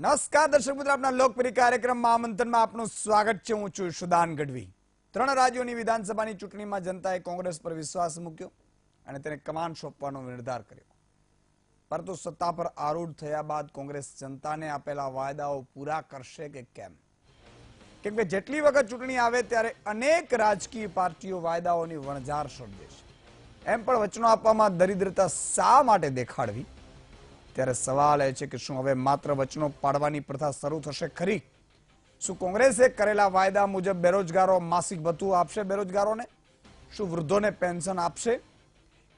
નમસ્કાર દર્શક મિત્રો, આપના લોકપ્રિય કાર્યક્રમ મહામંથનમાં આપનું સ્વાગત છે. હું છું સુદાન ગઢવી. 3 રાજ્યોની વિધાનસભાની ચૂંટણીમાં જનતાએ કોંગ્રેસ પર વિશ્વાસ મૂક્યો અને તેને કમાન સોંપવાનો નિર્ધાર કર્યો. પરંતુ સત્તા પર આરૂઢ થયા બાદ કોંગ્રેસ જનતાને આપેલા વાયદાઓ પૂરા કરશે કે કેમ? કેમ કે જેટલી વખત ચૂંટણી આવે ત્યારે અનેક રાજકીય પાર્ટીઓ વાયદાઓની વણઝાર સર્જે છે. એમ પણ વચનો આપવામાં દરિદ્રતા શા માટે દેખાડવી? ત્યારે સવાલ એ છે કે શું હવે માત્ર વચનો પાડવાની પ્રથા શરૂ થશે ખરી? શું કોંગ્રેસે કરેલા વાયદા મુજબ બેરોજગારો માસિક ભથ્થું આપશે બેરોજગારોને? શું વૃદ્ધોને પેન્શન આપશે?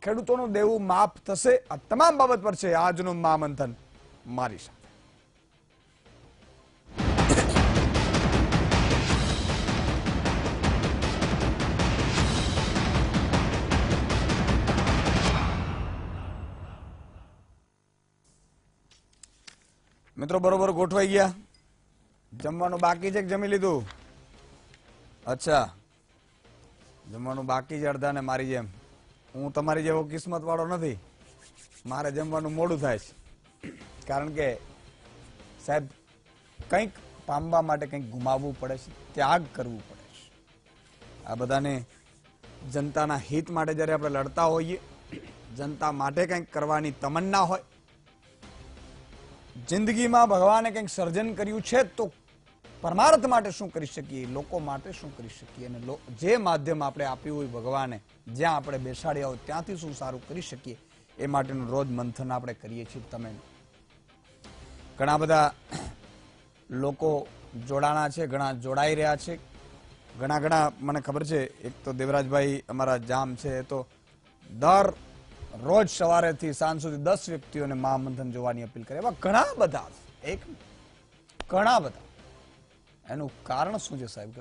ખેડૂતોનું દેવું માફ થશે? આ તમામ બાબત પર છે આજનું મહામંથન મારી સાથે. મિત્રો બરોબર ગોઠવાઈ ગયા? જમવાનું બાકી છે કે જમી લીધું? અચ્છા, જમવાનું બાકી છે અડધા ને મારી જેમ. હું તમારી જેવો કિસ્મત વાળો નથી. મારે જમવાનું મોડું થાય છે. કારણ કે સાહેબ કંઈક પામવા માટે કંઈક ગુમાવવું પડે છે, ત્યાગ કરવું પડે છે. આ બધાને જનતાના હિત માટે જ્યારે આપણે લડતા હોઈએ, જનતા માટે કંઈક કરવાની તમન્ના હોય, જિંદગીમાં ભગવાને કંઈક સર્જન કર્યું છે તો પરમાર્થ માટે શું કરી શકીએ, લોકો માટે શું કરી શકીએ, અને જે માધ્યમ આપણે આપ્યું હોય ભગવાને, જ્યાં આપણે બેસાડ્યા હોય ત્યાંથી શું સારું કરી શકીએ, એ માટેનું રોજ મંથન આપણે કરીએ છીએ. તમે ઘણા બધા લોકો જોડાણા છે, ઘણા જોડાઈ રહ્યા છે, ઘણા મને ખબર છે. એક તો દેવરાજભાઈ અમારા જામ છે, તો દર રોજ સવારેથી સાંજ સુધી 10 વ્યક્તિઓને મહામંથન જોવાની અપીલ કરે. એવા ઘણા બધા, એક ઘણા બધા. એનું કારણ શું છે સાહેબ?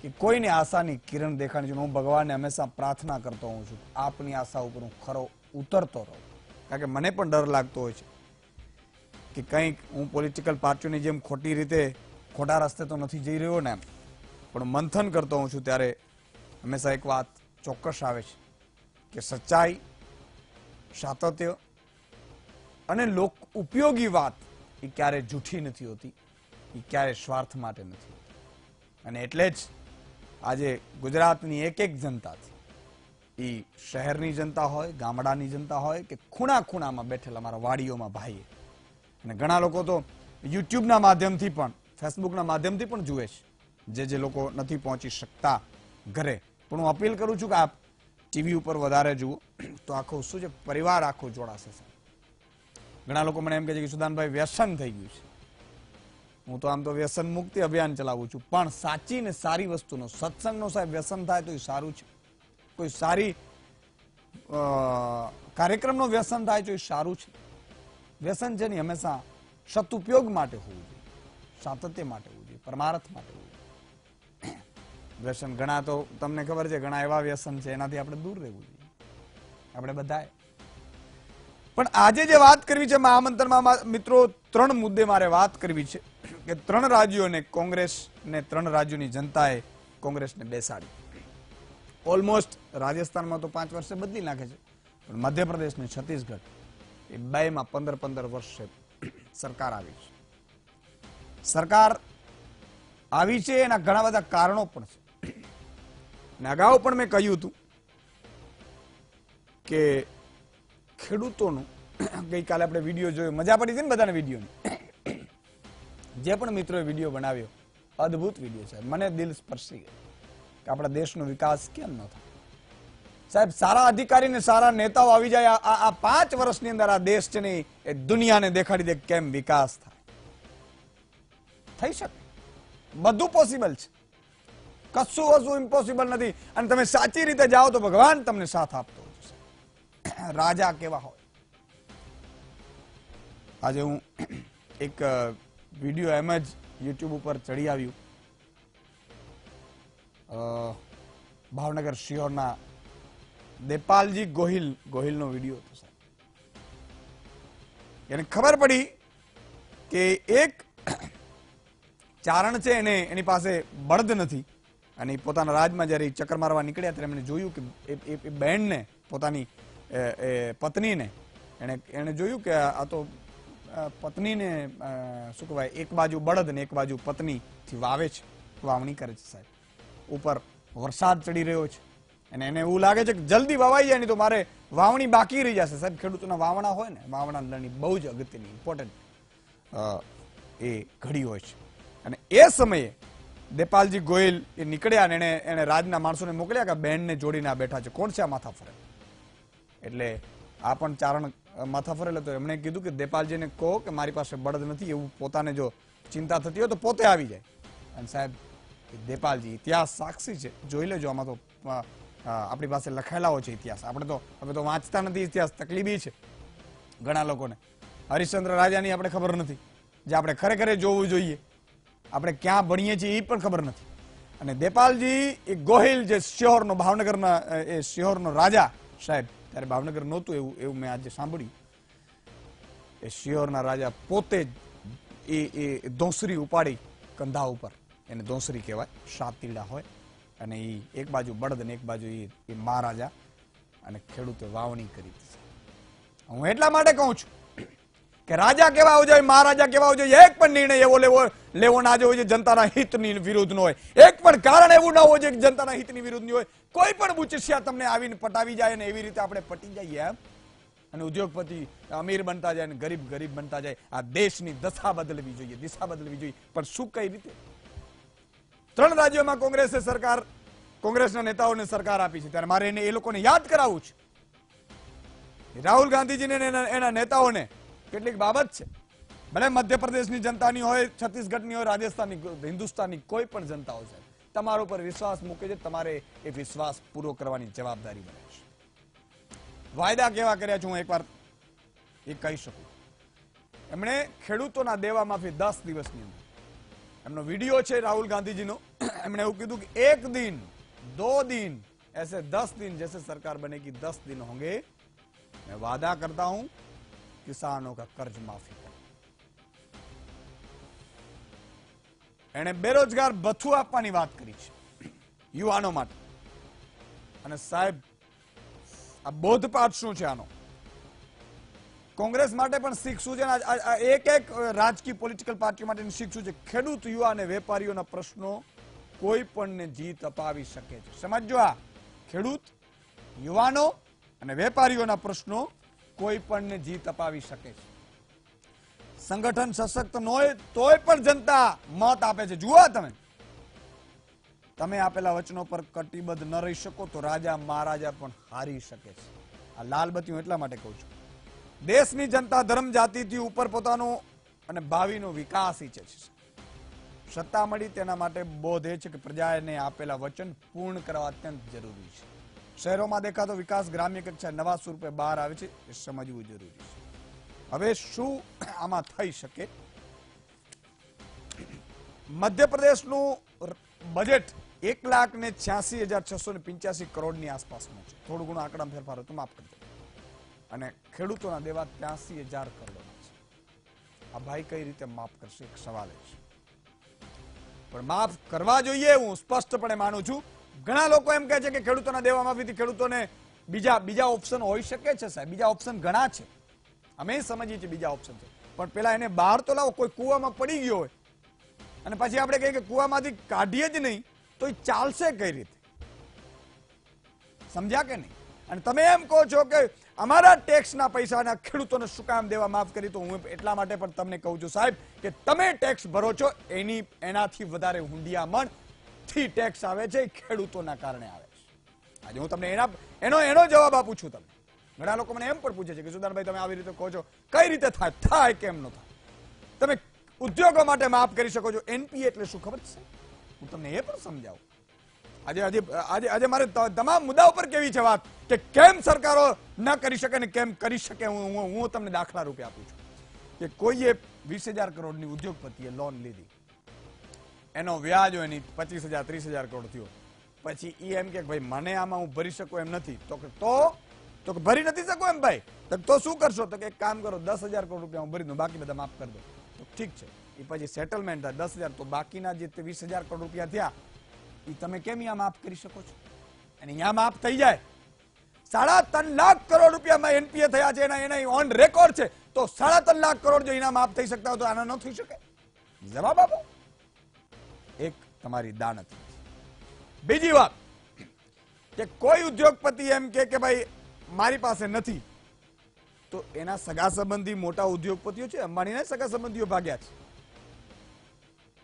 કે કોઈની આશાની કિરણ દેખાણી છે. હું ભગવાનને હંમેશા પ્રાર્થના કરતો હોઉં છું, આપની આશા ઉપર હું ખરો ઉતરતો રહું. કારણ કે મને પણ ડર લાગતો હોય છે કે કંઈક હું પોલિટિકલ પાર્ટીઓની જેમ ખોટી રીતે ખોટા રસ્તે તો નથી જઈ રહ્યો ને એમ. પણ મંથન કરતો હોઉં છું ત્યારે હંમેશા એક વાત ચોક્કસ આવે છે કે સચ્ચાઈ, સાતત્ય અને લોક ઉપયોગી વાત એ ક્યારે જૂઠી નથી હોતી, એ ક્યારે સ્વાર્થ માટે નથી હોતી. અને એટલે જ આજે ગુજરાતની એક જનતાથી, એ શહેરની જનતા હોય, ગામડાની જનતા હોય કે ખૂણા ખૂણામાં બેઠેલા અમારા વાડીઓમાં ભાઈએ, અને ઘણા લોકો તો યુટ્યુબના માધ્યમથી પણ, ફેસબુકના માધ્યમથી પણ જુએ છે, જે લોકો નથી પહોંચી શકતા ઘરે. પણ હું અપીલ કરું છું કે આપ ટીવી ઉપર વધારે જુઓ તો આખું શું છે, પરિવાર આખો જોડાશે. ઘણા લોકો મને એમ કહે છે કે સુદાનભાઈ વ્યસન થઈ ગયું છે. હું તો આમ તો વ્યસન મુક્તિ અભિયાન ચલાવું છું, પણ સાચી ને સારી વસ્તુનો, સત્સંગનો સાહેબ વ્યસન થાય તો એ સારું છે. કોઈ સારી કાર્યક્રમનો વ્યસન થાય તો એ સારું છે. વ્યસન છે ને હંમેશા સદુપયોગ માટે હોવું જોઈએ, સાતત્ય માટે હોવું જોઈએ, પરમાર્થ માટે હોવું જોઈએ. વ્યસન ઘણા તો તમને ખબર છે, ઘણા એવા વ્યસન છે એનાથી આપણે દૂર રહેવું જોઈએ, આપણે બધાએ. પણ આજે જે વાત કરવી છે મહામંથનમાં મિત્રો, 3 મુદ્દે મારે વાત કરવી છે. કે 3 રાજ્યોને કોંગ્રેસને, 3 રાજ્યોની જનતાએ કોંગ્રેસને બેસાડી. ઓલમોસ્ટ રાજસ્થાનમાં તો 5 વર્ષે બદલી નાખે છે, પણ મધ્યપ્રદેશ ને છત્તીસગઢ એ 2માં 15 વર્ષે સરકાર આવી છે. સરકાર આવી છે એના ઘણા બધા કારણો પણ છે. અને અગાઉ પણ મેં કહ્યું હતું કે ખેડૂતોનું, ગઈકાલે આપણે વિડીયો જોયો, મજા પડી હતી ને બધાને વિડીયોની. જે પણ મિત્રોએ વિડીયો બનાવ્યો, અદ્ભુત વિડીયો છે. મને દિલ સ્પર્શી ગયો કે આપણા દેશનો વિકાસ કેમ ન થાય. સાહેબ સારા અધિકારી ને સારા નેતાઓ આવી જાય, આ 5 વર્ષની અંદર આ દેશ છે ને એ દુનિયાને દેખાડી દે કેમ વિકાસ થાય. થઈ શકે, બધું પોસિબલ છે, કશું વસ્તુ ઇમ્પોસિબલ નથી. અને તમે સાચી રીતે જાઓ તો ભગવાન તમને સાથ આપતો હોય છે. રાજા કેવા હોય. આજે હું એક વિડીયો એમ જ યુટ્યુબ ઉપર ચડી આવ્યું, ભાવનગર શિહોરના દેપાલજી ગોહિલનો વિડીયો હતો સાહેબ. એને ખબર પડી કે એક ચારણ છે, એની પાસે બળદ નથી, અને પોતાના રાજમાં જ્યારે ચક્કર મારવા નીકળ્યા ત્યારે એમણે જોયું કે એ બહેનને, પોતાની પત્નીને એને જોયું કે આ તો પત્નીને શું કહેવાય, એક બાજુ બળદ ને એક બાજુ પત્નીથી વાવે છે, વાવણી કરે છે સાહેબ. ઉપર વરસાદ ચડી રહ્યો છે અને એને એવું લાગે છે કે જલ્દી વાવાઈ જાય, નહીં તો મારે વાવણી બાકી રહી જશે. સાહેબ, ખેડૂતોના વાવણા હોય ને, વાવણા લણણી બહુ જ અગત્યની ઇમ્પોર્ટન્ટ એ ઘડી હોય છે. અને એ સમયે દેપાલજી ગોહિલ એ નીકળ્યા અને એને રાજના માણસોને મોકલ્યા કે બહેનને જોડીને આ બેઠા છે, કોણ છે આ માથા ફરે? એટલે આ પણ ચારણ માથા ફરેલો તો એમણે કીધું કે દેપાલજીને કહો કે મારી પાસે બળદ નથી, એવું પોતાને જો ચિંતા થતી હોય તો પોતે આવી જાય. અને સાહેબ, દેપાલજી ઇતિહાસ સાક્ષી છે, જોઈ લેજો. આમાં તો આપણી પાસે લખાયેલા હોય છે ઇતિહાસ. આપણે તો હવે તો વાંચતા નથી ઇતિહાસ, તકલીફી છે ઘણા લોકોને. હરિશ્ચંદ્ર રાજાની આપણે ખબર નથી, જે આપણે ખરેખર જોવું જોઈએ. આપણે ક્યાં ભણીએ છીએ એ પણ ખબર નથી. અને દેપાલજી એ ગોહિલ, જે શિહોરનો, ભાવનગરના એ શિહોરનો રાજા સાહેબ, ત્યારે ભાવનગર નહોતું એવું મેં આજે સાંભળ્યું. એ શિહોરના રાજા પોતે જ એ દોંસરી ઉપાડી કંધા ઉપર, એને દોંસરી કહેવાય, 7 તીડા હોય, અને એ એક બાજુ બળદ અને એક બાજુ એ મહારાજા, અને ખેડૂતે વાવણી કરી. હું એટલા માટે કહું છું કે રાજા કેવા હોવો જોઈએ, મહારાજા કેવા હોવો જોઈએ, એક પણ નિર્ણય એવો લેવો ના જોઈએ જે જનતાના હિતની વિરુદ્ધ નો હોય. એક પણ કારણ એવું ના હોય જે જનતાના હિતની વિરુદ્ધની હોય. કોઈ પણ બુચિસિયા તમને આવીને પટાવી જાય ને એવી રીતે આપણે પટી જઈએ એમ, અને ઉદ્યોગપતિ અમીર બનતા જાય અને ગરીબ ગરીબ બનતા જાય. આ દેશની દશા બદલવી જોઈએ, દિશા બદલવી જોઈએ. પણ શું કઈ રીતે? 3 રાજ્યોમાં કોંગ્રેસના નેતાઓને સરકાર આપી છે, ત્યારે મારે એ લોકોને યાદ કરાવવું છે. રાહુલ ગાંધીજીને એના નેતાઓને કેટલીક બાબત છે. ભલે મધ્યપ્રદેશની જનતાની હોય, છત્તીસગઢની હોય, રાજસ્થાનની, હિન્દુસ્તાનની કોઈ પણ જનતા હોય, તમારા ઉપર વિશ્વાસ મૂકે છે, તમારે એ વિશ્વાસ પૂરો કરવાની જવાબદારી બને છે. વાયદા કેવા કર્યા છે હું એકવાર એ કહી શકું. એમણે ખેડૂતોના દેવા માફી 10 દિવસની અંદર, એમનો વિડીયો છે રાહુલ ગાંધીજીનો, એમણે એવું કીધું કે 1 दिन 2 दिन ऐसे 10 दिन जैसे सरकार बनेगी 10 दिन होंगे, मैं वादा करता हूं किसानों का कर्ज माफी कर. એને બેરોજગાર ભથ્થું આપવાની વાત કરી છે યુવાનો માટે. અને સાહેબ, આ બોધપાઠ શું છે આનો? કોંગ્રેસ માટે પણ શીખ શું છે? એક રાજકીય પોલિટિકલ પાર્ટી માટેની શીખ શું છે? ખેડૂત, યુવા અને વેપારીઓના પ્રશ્નો કોઈ પણને જીત અપાવી શકે છે. સમજો, આ ખેડૂત, યુવાનો અને વેપારીઓના પ્રશ્નો કોઈ પણને જીત અપાવી શકે છે. સંગઠન સશક્ત ન હોય તોય પણ જનતા મત આપે છે. જુઓ, તમે આપેલા વચનો પર કટિબદ્ધ ન રહી શકો તો રાજા મહારાજા પણ હારી શકે છે. આ લાલ બત્તી એટલા માટે કહું છું. દેશની જનતા ધર્મ જાતિથી ઉપર પોતાનો અને ભાવિનો વિકાસ ઈચ્છે છે. સત્તા મળી તેના માટે બોધ એ છે કે પ્રજાને આપેલા વચન પૂર્ણ કરવા અત્યંત જરૂરી છે. શહેરોમાં દેખાતો વિકાસ ગ્રામ્ય કક્ષાએ નવા સ્વરૂપે બહાર આવે છે, એ સમજવું જરૂરી છે. હવે શું આમાં થઈ શકે? મધ્યપ્રદેશનું બજેટ 1,86,685 કરોડની આસપાસનું છે. થોડું ઘણું આંકડામાં ફેરફાર હોય તો માફ કરજો. અને ખેડૂતોના દેવા 83,000 કરોડના છે. આ ભાઈ કઈ રીતે માફ કરશે? એક સવાલ છે. પણ માફ કરવા જોઈએ, હું સ્પષ્ટપણે માનું છું. ઘણા લોકો એમ કહે છે કે ખેડૂતોના દેવા માફીથી ખેડૂતોને બીજા ઓપ્શન હોઈ શકે છે. સાહેબ, બીજા ઓપ્શન ઘણા છે, અમે સમજીએ છીએ બીજા ઓપ્શન છે. પણ પેલા એને બહાર તો લાવો. કોઈ કુવામાં પડી ગયો હોય અને પછી આપણે કહીએ કે કુવામાંથી કાઢીએ જ નહીં તો એ ચાલશે કઈ રીતે? સમજ્યા કે નહીં? અને તમે એમ કહો છો કે અમારા ટેક્સના પૈસાના ખેડૂતોને શું કામ દેવા માફ કરી? તો હું એટલા માટે પણ તમને કહું છું સાહેબ કે તમે ટેક્સ ભરો છો એનાથી વધારે હુંડિયામણથી ટેક્સ આવે છે, ખેડૂતોના કારણે આવે છે. આજે હું તમને એનો જવાબ આપું છું. તમને ઘણા લોકો મને એમ પણ પૂછે છે કે સુદાનભાઈ, તમે આવી રીતે કહો છો, કઈ રીતે થાય કેમ ન થાય? તમે ઉદ્યોગો માટે માફ કરી શકો છો. એનપીએ એટલે શું ખબર છે? હું તમને એ પણ સમજાવું. આજે મારે તમામ મુદ્દા ઉપર કેવી છે વાત કે કેમ સરકારો ન કરી શકે ને કેમ કરી શકે. હું તમને દાખલા રૂપે આપું છું કે કોઈએ 20,000 કરોડની ઉદ્યોગપતિએ લોન લીધી, એનો વ્યાજ હોય એની 25,000 30,000 કરોડ થયો. પછી એ એમ કે ભાઈ મને આમાં હું ભરી શકું એમ નથી. તો ભરી નથી શકું એમ ભાઈ, તો શું કરશો? તો કે એક કામ કરો, 10,000 કરોડ રૂપિયા હું ભરી દઉં, બાકી બધા માફ કરી દો. તો ઠીક છે, એ પછી સેટલમેન્ટ થાય 10,000, તો બાકીના જે 20,000 કરોડ રૂપિયા થયા એ તમે કેમ અહીંયા માફ કરી શકો છો? અને અહીંયા માફ થઈ જાય. 3.5 લાખ કરોડ રૂપિયામાં એનપીએ થયા છે, એના ઓન રેકોર્ડ છે. તો 3.5 લાખ કરોડ જો ઇનામ આપ થઈ શકતા હોય તો આના ન થઈ શકે? જવાબ આપો. એક તમારી દાનત. બીજી વાત કે કોઈ ઉદ્યોગપતિ એમ કે ભાઈ મારી પાસે નથી, તો એના સગા સંબંધી મોટા ઉદ્યોગપતિઓ છે, અંબાણીના સગા સંબંધીઓ ભાગ્યા છે,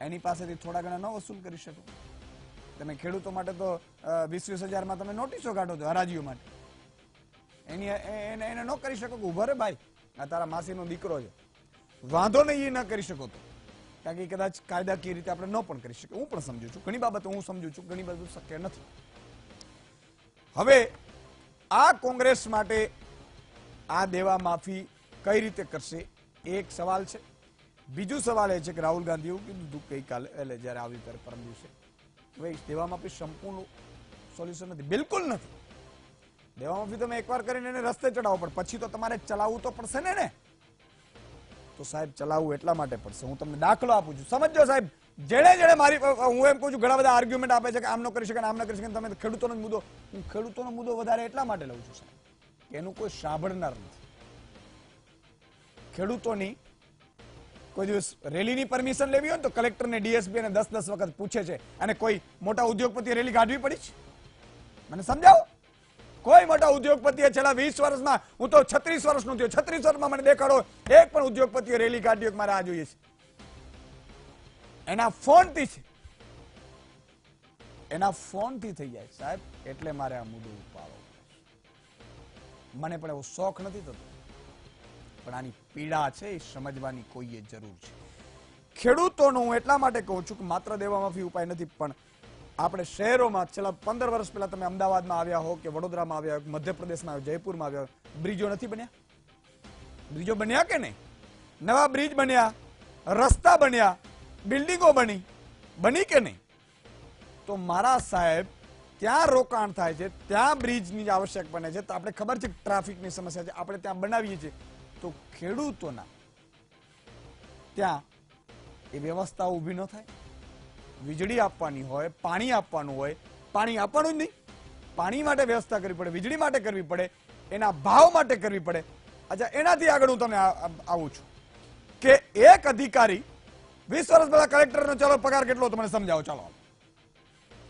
એની પાસેથી થોડા ઘણા ન વસૂલ કરી શકો? તમે ખેડૂતો માટે તો 20,000 તમે નોટિસો કાઢો છો હરાજીઓ માટે, એને ન કરી શકો કે ઉભા રે ભાઈ, આ તારા માસીનો દીકરો છે, વાંધો નહીં, એ ન કરી શકો તો, કારણ કે કદાચ કાયદાકીય રીતે આપણે ન પણ કરી શકીએ. હું પણ સમજુ છું, ઘણી બાબતો હું સમજુ છું, ઘણી બાબતો શક્ય નથી. હવે આ કોંગ્રેસ માટે આ દેવા માફી કઈ રીતે કરશે એક સવાલ છે. બીજું સવાલ એ છે કે રાહુલ ગાંધી એવું કીધું હતું ગઈકાલે, એટલે જયારે આવ્યું ત્યારે પરમ દિવસે, ભાઈ દેવા માફી સંપૂર્ણ સોલ્યુશન નથી. બિલકુલ નથી. દેવા માફી તમે એકવાર કરીને એને રસ્તે ચડાવો, પણ પછી તો તમારે ચલાવવું તો પડશે ને. તો સાહેબ ચલાવવું એટલા માટે પડશે. હું તમને દાખલો આપું છું, સમજો સાહેબ. જેણે મારી, હું એમ કહું છું, ઘણા બધા આર્ગ્યુમેન્ટ આપે છે કે આમ ન કરી શકે, આમ ન કરી શકે. તમે ખેડૂતોનો મુદ્દો, હું ખેડૂતોનો મુદ્દો વધારે એટલા માટે લઉં છું સાહેબ કે એનું કોઈ સાંભળનાર નથી. ખેડૂતોની કોઈ દિવસ રેલીની પરમિશન લેવી હોય તો કલેક્ટરને, ડીએસપી ને 10 વખત પૂછે છે, અને કોઈ મોટા ઉદ્યોગપતિએ રેલી કાઢવી પડી છે? મને સમજાવો. કોઈ મોટા ઉદ્યોગપતિએ છેલ્લા 20 વર્ષમાં, હું તો 36 વર્ષનો થયો, 36 વર્ષમાં મને દેખાડો એક પણ ઉદ્યોગપતિએ રેલી કાઢી મારે આ જોઈએ છે? એના ફોનથી છે, એના ફોનથી થઈ જાય સાહેબ. એટલે મારે આ મુદ્દો ઉપાડવો. મને પણ એવો શોખ નથી થતો, પણ આની પીડા છે એ સમજવાની કોઈએ જરૂર છે. ખેડૂતોનું હું એટલા માટે કહું છું કે માત્ર દેવા માફી ઉપાય નથી, પણ આપણે શહેરોમાં છેલ્લા 15 વર્ષ પહેલા તમે અમદાવાદમાં આવ્યા હો કે વડોદરામાં આવ્યા હો, મધ્યપ્રદેશમાં આવ્યા, જયપુરમાં આવ્યા, બ્રિજો નથી બન્યા? બ્રિજો બન્યા કે નહીં? નવા બ્રિજ બન્યા, રસ્તા બન્યા, બિલ્ડિંગો બની કે નહીં? તો મારા સાહેબ ત્યાં રોકાણ થાય છે, ત્યાં બ્રિજની આવશ્યક બને છે, તો આપણે ખબર છે ટ્રાફિકની સમસ્યા છે, આપણે ત્યાં બનાવીએ છીએ, તો ખેડૂતોના ત્યાં એ વ્યવસ્થા ઊભી ન થાય? વીજળી આપવાની હોય, પાણી આપવાનું હોય, પાણી આપવાનું જ નહીં, પાણી માટે વ્યવસ્થા કરવી પડે, વીજળી માટે કરવી પડે, એના ભાવ માટે કરવી પડે. અચ્છા, એનાથી આગળ હું તમને આવું છું કે એક અધિકારી 20 વર્ષ પહેલા કલેક્ટરનો ચાલો પગાર કેટલો હતો મને સમજાવો. ચાલો,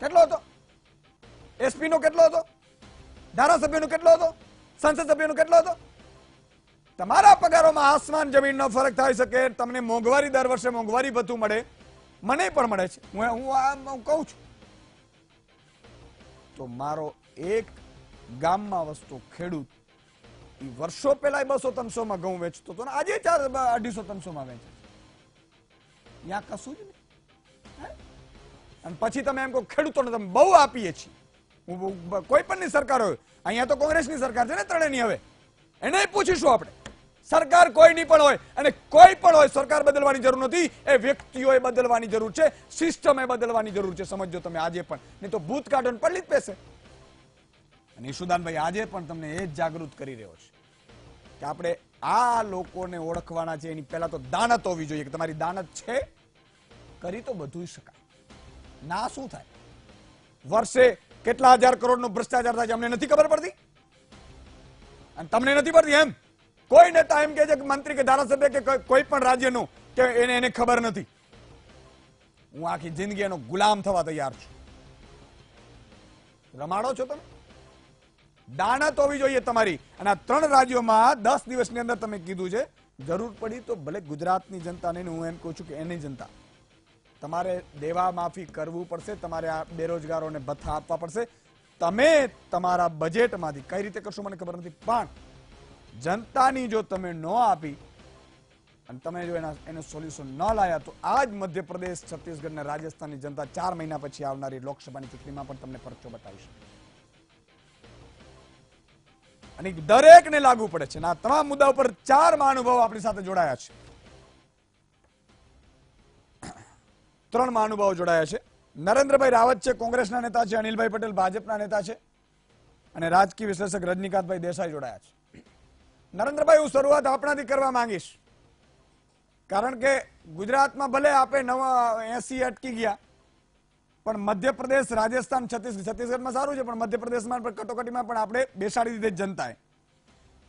કેટલો હતો? એસપી નો કેટલો હતો? ધારાસભ્યનો કેટલો હતો? સંસદ સભ્યનો કેટલો હતો? તમારા પગારોમાં આસમાન જમીનનો ફરક થઈ શકે. તમને મોંઘવારી, દર વર્ષે મોંઘવારી ભથ્થું મળે, મને પણ મળે છે, હું કહું છું. તો મારો એક ગામમાં વસતો ખેડૂત એ વર્ષો પહેલા 200-300 માં ઘઉં વેચતો હતો, આજે 250-300 માં વેચે છે. ત્યાં કશું જ નહીં. અને પછી તમે એમ કહો ખેડૂતોને તમે બહુ આપીએ છીએ. કોઈ પણ ની સરકાર હોય, અહીંયા તો કોંગ્રેસની સરકાર છે ને ત્રણેયની, હવે એને પૂછીશું આપણે. સરકાર કોઈની પણ હોય અને કોઈ પણ હોય, સરકાર બદલવાની જરૂર નથી, એ વ્યક્તિઓએ બદલવાની જરૂર છે, સિસ્ટમે બદલવાની જરૂર છે. સમજો તમે આજે પણ, નહીં તો ભૂત કાઢો ને પલ્લી જ પેસે. અને ઈશુદાનભાઈ આજે પણ તમને એ જ જાગૃત કરી રહ્યો છે કે આપણે આ લોકોને ઓળખવાના છે. એની પહેલા તો દાનત હોવી જોઈએ કે તમારી દાનત છે, કરી તો બધું શકાય. ના શું થાય? વર્ષે કેટલા હજાર કરોડનો ભ્રષ્ટાચાર થાય છે, અમને નથી ખબર પડતી? અને તમને નથી પડતી એમ? કોઈ નેતા એમ કે છે કે મંત્રી કે ધારાસભ્ય કે કોઈ પણ રાજ્યનું કે એને ખબર નથી? હું આખી જિંદગી એનો ગુલામ થવા તૈયાર છું. રમાડો છો તમે? દાનત હોવી જોઈએ તમારી. અને આ 3 રાજ્યોમાં 10 દિવસની અંદર તમે કીધું છે, જરૂર પડી તો ભલે ગુજરાતની જનતાને, હું એમ કહું છું કે એની જનતા, તમારે દેવા માફી કરવું પડશે, તમારે આ બેરોજગારોને ભથ્થા આપવા પડશે. તમે તમારા બજેટમાંથી કઈ રીતે કરશો મને ખબર નથી, પણ જનતાની જો તમે ન આપી અને તમે જો એનું સોલ્યુશન ન લાયા, તો આ જ મધ્યપ્રદેશ, છત્તીસગઢ અને રાજસ્થાનની જનતા 4 મહિના પછી આવનારી લોકસભાની ચૂંટણીમાં પણ તમને પરચો બતાવી શકે. અને દરેકને લાગુ પડે છે. આ તમામ મુદ્દા ઉપર 4 મહાનુભાવો આપણી સાથે જોડાયા છે. 3 મહાનુભાવો જોડાયા છે. નરેન્દ્રભાઈ રાવત છે, કોંગ્રેસના નેતા છે. અનિલભાઈ પટેલ ભાજપના નેતા છે. અને રાજકીય વિશ્લેષક રજનીકાંતભાઈ દેસાઈ જોડાયા છે. નરેન્દ્રભાઈ, હું શરૂઆત આપણાથી કરવા માંગીશ, કારણ કે ગુજરાતમાં ભલે આપણે 80 અટકી ગયા, પણ મધ્યપ્રદેશ, રાજસ્થાન, છત્તીસગઢમાં સારું છે, પણ મધ્યપ્રદેશમાં પણ કટોકટીમાં પણ આપણે બેસાડી દીધી જનતાએ.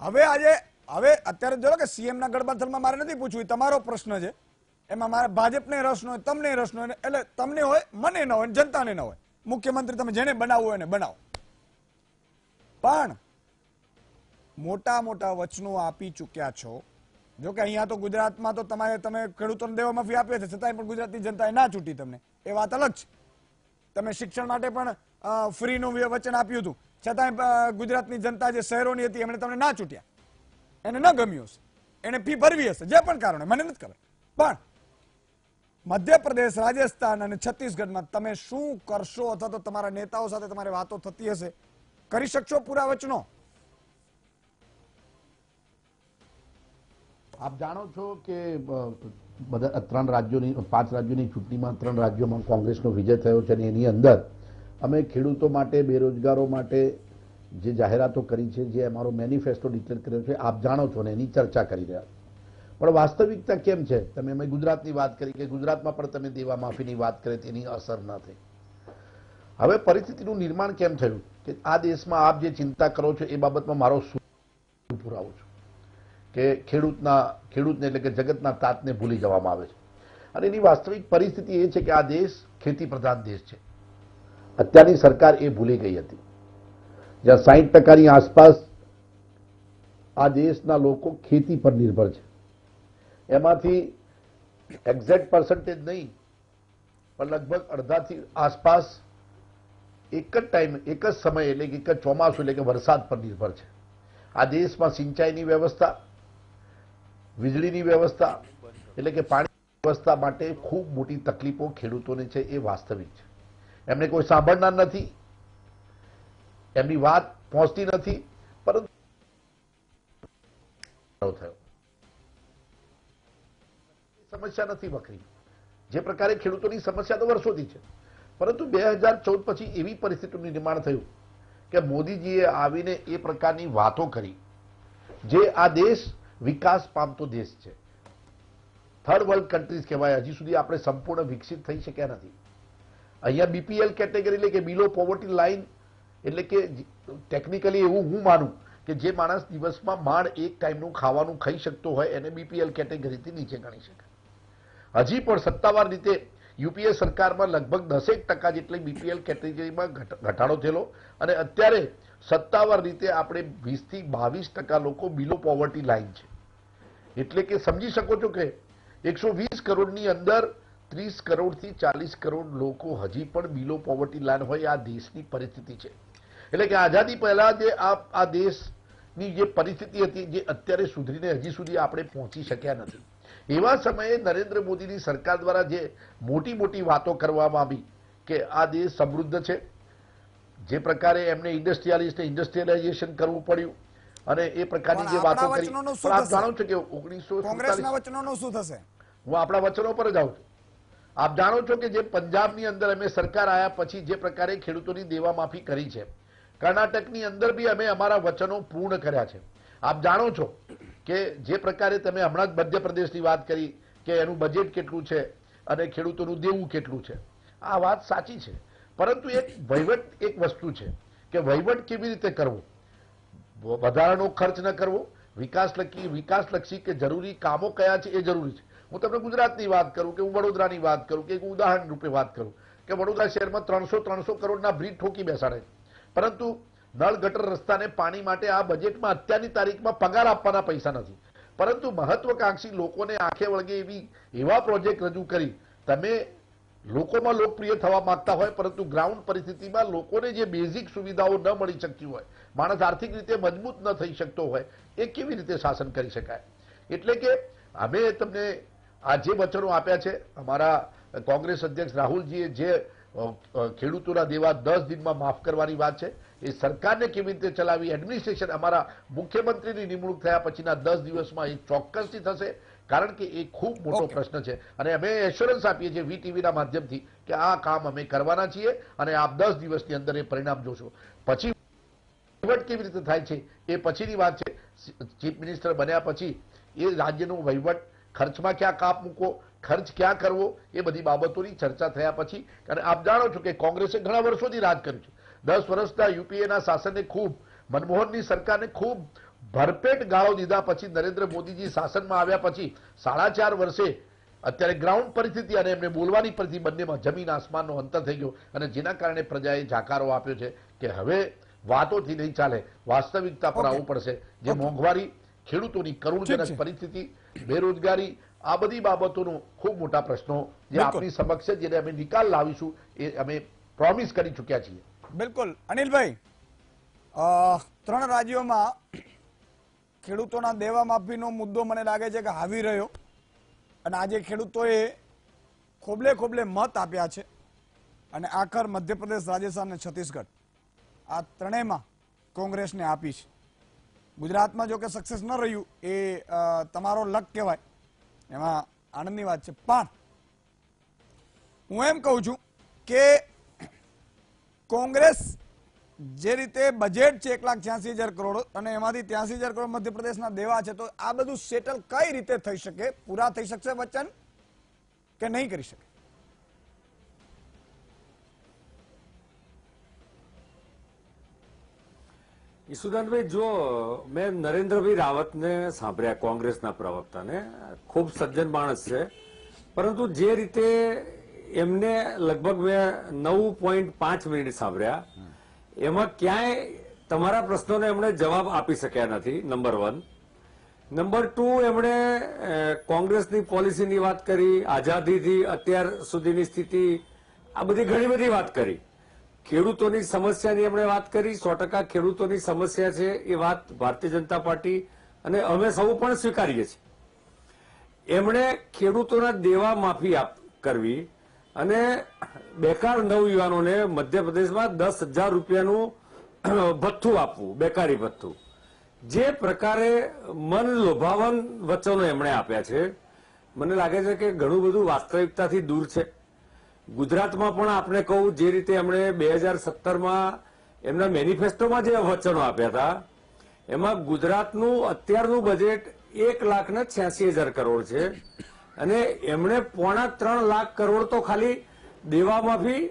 હવે આજે હવે અત્યારે જો કે સીએમ ના ગડબડથલમાં મારે નથી પૂછવું, તમારો પ્રશ્ન છે, એમાં મારે ભાજપને રસ ન હોય, તમને રસ ન હોય, એટલે તમને હોય, મને ન હોય, જનતાને ન હોય. મુખ્યમંત્રી તમે જેને બનાવવું હોય એને બનાવો, પણ મોટા મોટા વચનો આપી ચૂક્યા છો. જો કે અહીંયા તો ગુજરાતમાં તો તમે ખેડૂતોને દેવા માફી આપી છે, છતાંય પણ ગુજરાતની જનતાએ ના ચૂંટી તમને, એ વાત અલગ છે. તમે શિક્ષણ માટે પણ ફ્રીનું વચન આપ્યું હતું, છતાંય ગુજરાતની જનતા જે શહેરોની હતી એમણે તમને ના ચૂંટ્યા, એને ન ગમ્યું હશે, એને ફી ભરવી હશે, જે પણ કારણે મને નથી ખબર. પણ મધ્યપ્રદેશ, રાજસ્થાન અને છત્તીસગઢમાં તમે શું કરશો, અથવા તો તમારા નેતાઓ સાથે તમારી વાતો થતી હશે, કરી શકશો પૂરા વચનો? આપ જાણો છો કે બધા 3 રાજ્યોની 5 રાજ્યોની ચૂંટણીમાં 3 રાજ્યોમાં કોંગ્રેસનો વિજય થયો છે અને એની અંદર અમે ખેડૂતો માટે, બેરોજગારો માટે જે જાહેરાતો કરી છે, જે અમારો મેનિફેસ્ટો ડિક્લેર કર્યો છે, આપ જાણો છો ને એની ચર્ચા કરી રહ્યા છો. પણ વાસ્તવિકતા કેમ છે? તમે અમે ગુજરાતની વાત કરી કે ગુજરાતમાં પણ તમે દેવા માફીની વાત કરી, તેની અસર ન થઈ. હવે પરિસ્થિતિનું નિર્માણ કેમ થયું કે આ દેશમાં આપ જે ચિંતા કરો છો એ બાબતમાં મારો શું પુરાવો છું કે ખેડૂતને એટલે કે જગતના તાતને ભૂલી જવામાં આવે છે. અને એની વાસ્તવિક પરિસ્થિતિ એ છે કે આ દેશ ખેતી પ્રધાન દેશ છે. અત્યારની સરકાર એ ભૂલી ગઈ હતી. જ્યાં 60% આસપાસ આ દેશના લોકો ખેતી પર નિર્ભર છે. એમાંથી એક્ઝેક્ટ પર્સન્ટેજ નહીં પણ લગભગ અડધાથી આસપાસ એક જ ટાઈમ, એક જ સમય એટલે કે એક જ ચોમાસું એટલે કે વરસાદ પર નિર્ભર છે. આ દેશમાં સિંચાઈની વ્યવસ્થા, વીજળીની વ્યવસ્થા એટલે કે પાણી વ્યવસ્થા માટે ખૂબ મોટી તકલીફો ખેડૂતોને છે, એ વાસ્તવિક છે. એમને કોઈ સાંભળનાર નથી, એમની વાત પહોંચતી નથી, પરંતુ થયો સમસ્યા નથી વકરી. જે પ્રકારે ખેડૂતોની સમસ્યા તો વર્ષોથી છે, પરંતુ 2014 પછી એવી પરિસ્થિતિનું નિર્માણ થયું કે મોદીજીએ આવીને એ પ્રકારની વાતો કરી જે આ દેશ વિકાસ પામતો દેશ છે, થર્ડ વર્લ્ડ કન્ટ્રીઝ કહેવાય. હજી સુધી આપણે સંપૂર્ણ વિકસિત થઈ શક્યા નથી. અહીંયા બીપીએલ કેટેગરી એટલે કે બિલો પોવર્ટી લાઇન એટલે કે ટેકનિકલી એવું હું માનું કે જે માણસ દિવસમાં માંડ એક ટાઈમનું ખાવાનું ખાઈ શકતો હોય એને બીપીએલ કેટેગરીથી નીચે ગણી શકાય. હજી પણ સત્તાવાર રીતે યુપીએ સરકારમાં લગભગ 10% જેટલી બીપીએલ કેટેગરીમાં ઘટાડો થયેલો અને અત્યારે સત્તાવાર રીતે આપણે 20 થી 22% લોકો બિલો પોવર્ટી લાઇન છે. એટલે કે સમજી શકો છો કે 120 કરોડની અંદર 30 કરોડથી 40 કરોડ લોકો હજી પણ બિલો પોવર્ટી લાઇન હોય, આ દેશની પરિસ્થિતિ છે. એટલે કે આઝાદી પહેલા જે આ દેશની જે પરિસ્થિતિ હતી, જે અત્યારે સુધરીને હજી સુધી આપણે પહોંચી શક્યા નથી. એવા સમયે નરેન્દ્ર મોદીની સરકાર દ્વારા જે મોટી મોટી વાતો કરવામાં આવી કે આ દેશ સમૃદ્ધ છે, જે પ્રકારે એમને ઇન્ડસ્ટ્રીયલાઇઝેશન કરવું પડ્યું અને એ પ્રકારની જે વાતો કરી, પણ આપ જાણો છો કે 1947 વચનોનું શું થશે? હું આપણા વચનો પર જ આવું છું. આપ જાણો છો કે જે પંજાબની અંદર અમે સરકાર આવ્યા પછી જે પ્રકારે ખેડૂતોની દેવા માફી કરી છે, કર્ણાટકની અંદર બી અમે અમારા વચનો પૂર્ણ કર્યા છે. આપ જાણો છો કે જે પ્રકારે તમે હમણાં જ મધ્યપ્રદેશની વાત કરી કે એનું બજેટ કેટલું છે અને ખેડૂતોનું દેવું કેટલું છે, આ વાત સાચી છે. પરંતુ એક વહીવટ એક વસ્તુ છે કે વહીવટ કેવી રીતે કરવો, વધારાનો ખર્ચ ન કરવો, વિકાસલક્ષી કે જરૂરી કામો કયા છે એ જરૂરી છે. હું તમને ગુજરાતની વાત કરું કે હું વડોદરાની વાત કરું કે એક ઉદાહરણ રૂપે વાત કરું કે વડોદરા શહેરમાં 300 કરોડના બ્રિજ ઠોકી બેસાડે, પરંતુ નળ ગટર રસ્તાને પાણી માટે આ બજેટમાં અત્યારની તારીખમાં પગાર આપવાના પૈસા નથી. પરંતુ મહત્વકાંક્ષી લોકોને આંખે વળગે એવા પ્રોજેક્ટ રજૂ કરી તમે લોકોમાં લોકપ્રિય થવા માંગતા હોય, પરંતુ ગ્રાઉન્ડ પરિસ્થિતિમાં લોકોને જે બેઝિક સુવિધાઓ ન મળી શકતી હોય, માણસ આર્થિક રીતે મજબૂત ન થઈ શકતો હોય, એ કેવી રીતે શાસન કરી શકાય? એટલે કે અમે તમને આ જે વચનો આપ્યા છે, અમારા કોંગ્રેસ અધ્યક્ષ રાહુલજીએ જે ખેડૂતોના દેવા 10 દિનમાં માફ કરવાની વાત છે, એ સરકારને કેવી રીતે ચલાવી, એડમિનિસ્ટ્રેશન અમારા મુખ્યમંત્રીની નિમણૂક થયા પછીના 10 દિવસમાં એ ચોક્કસથી થશે, કારણ કે એ ખૂબ મોટો પ્રશ્ન છે. અને અમે એશ્યોરન્સ આપીએ છીએ વીટીવીના માધ્યમથી કે આ કામ અમે કરવાના છીએ અને આપ 10 દિવસની અંદર એ પરિણામ જોશો. પછી વહીવટ કેવી રીતે થાય છે એ પછીની વાત છે. ચીફ મિનિસ્ટર બન્યા પછી એ રાજ્યનો વહીવટ, ખર્ચમાં ક્યાં કાપ મૂકવો, ખર્ચ ક્યાં કરવો, એ બધી બાબતોની ચર્ચા થયા પછી, અને આપ જાણો છો કે કોંગ્રેસે ઘણા વર્ષોથી રાજ કર્યું છે. 10 વર્ષના યુપીએના શાસનને ખૂબ, મનમોહનની સરકારને ખૂબ ભરપેટ ગાળો દીધા પછી નરેન્દ્ર મોદીજી શાસનમાં આવ્યા પછી 4.5 વર્ષે અત્યારે ગ્રાઉન્ડ પરિસ્થિતિ અને એમને બોલવાની પરિસ્થિતિ બંનેમાં જમીન આસમાનનો અંતર થઈ ગયો અને જેના કારણે પ્રજાએ જાકારો આપ્યો છે કે હવે વાતોથી નહીં ચાલે, વાસ્તવિકતા પર આવવું પડશે. જે મોંઘવારી, ખેડૂતોની કરુણજનક પરિસ્થિતિ, બેરોજગારી, આ બધી બાબતોનો ખૂબ મોટા પ્રશ્નો જે આપણી સમક્ષ છે, જેને અમે નિકાલ લાવીશું એ અમે પ્રોમિસ કરી ચૂક્યા છીએ. બિલકુલ. અનિલભાઈ, 3 રાજ્યોમાં ખેડૂતોના દેવા માફીનો મુદ્દો મને લાગે છે કે હાવી રહ્યો અને આજે ખેડૂતોએ ખોબલે ખોબલે મત આપ્યા છે અને આખર મધ્યપ્રદેશ, રાજસ્થાન અને છત્તીસગઢ આ ત્રણેયમાં કોંગ્રેસને આપી છે. ગુજરાતમાં જો કે સક્સેસ ન રહ્યું એ તમારો લક કહેવાય, એમાં આનંદની વાત છે. પણ હું એમ કહું છું કે કોંગ્રેસ જે રીતે બજેટ છે 1,86,000 કરોડ અને એમાંથી 83,000 કરોડ મધ્યપ્રદેશના દેવા છે, તો આ બધું સેટલ કઈ રીતે થઈ શકે? પૂરા થઈ શકશે વચન કે નહીં કરી શકે? ઈસુદાનભાઈ, જો મેં નરેન્દ્રભાઈ રાવતને સાંભળ્યા, કોંગ્રેસના પ્રવક્તાને, ખૂબ સજ્જન માણસ છે, પરંતુ જે રીતે એમને લગભગ મેં 9.5 મિનિટ સાંભળ્યા, એમાં ક્યાંય તમારા પ્રશ્નોને એમણે જવાબ આપી શક્યા નથી. નંબર 1. નંબર 2, એમણે કોંગ્રેસની પોલિસીની વાત કરી, આઝાદીથી અત્યાર સુધીની સ્થિતિ, આ બધી ઘણી બધી વાત કરી. ખેડૂતોની સમસ્યાની એમણે વાત કરી. 100% ખેડૂતોની સમસ્યા છે એ વાત ભારતીય જનતા પાર્ટી અને અમે સૌ પણ સ્વીકારીએ છીએ. એમણે ખેડૂતોના દેવા માફી કરવી અને બેકાર નવયુવાનોને મધ્યપ્રદેશમાં 10,000 રૂપિયાનું ભથ્થું આપવું, બેકારી ભથ્થું. જે પ્રકારે મન લોભાવન વચનો એમણે આપ્યા છે, મને લાગે છે કે ઘણું બધું વાસ્તવિકતાથી દૂર છે. ગુજરાતમાં પણ આપણે કહું, જે રીતે એમણે 2017માં એમના મેનિફેસ્ટોમાં જે વચનો આપ્યા હતા, એમાં ગુજરાતનું અત્યારનું બજેટ 1,86,000 કરોડ છે અને એમણે 2.25 લાખ કરોડ તો ખાલી દેવા માફી,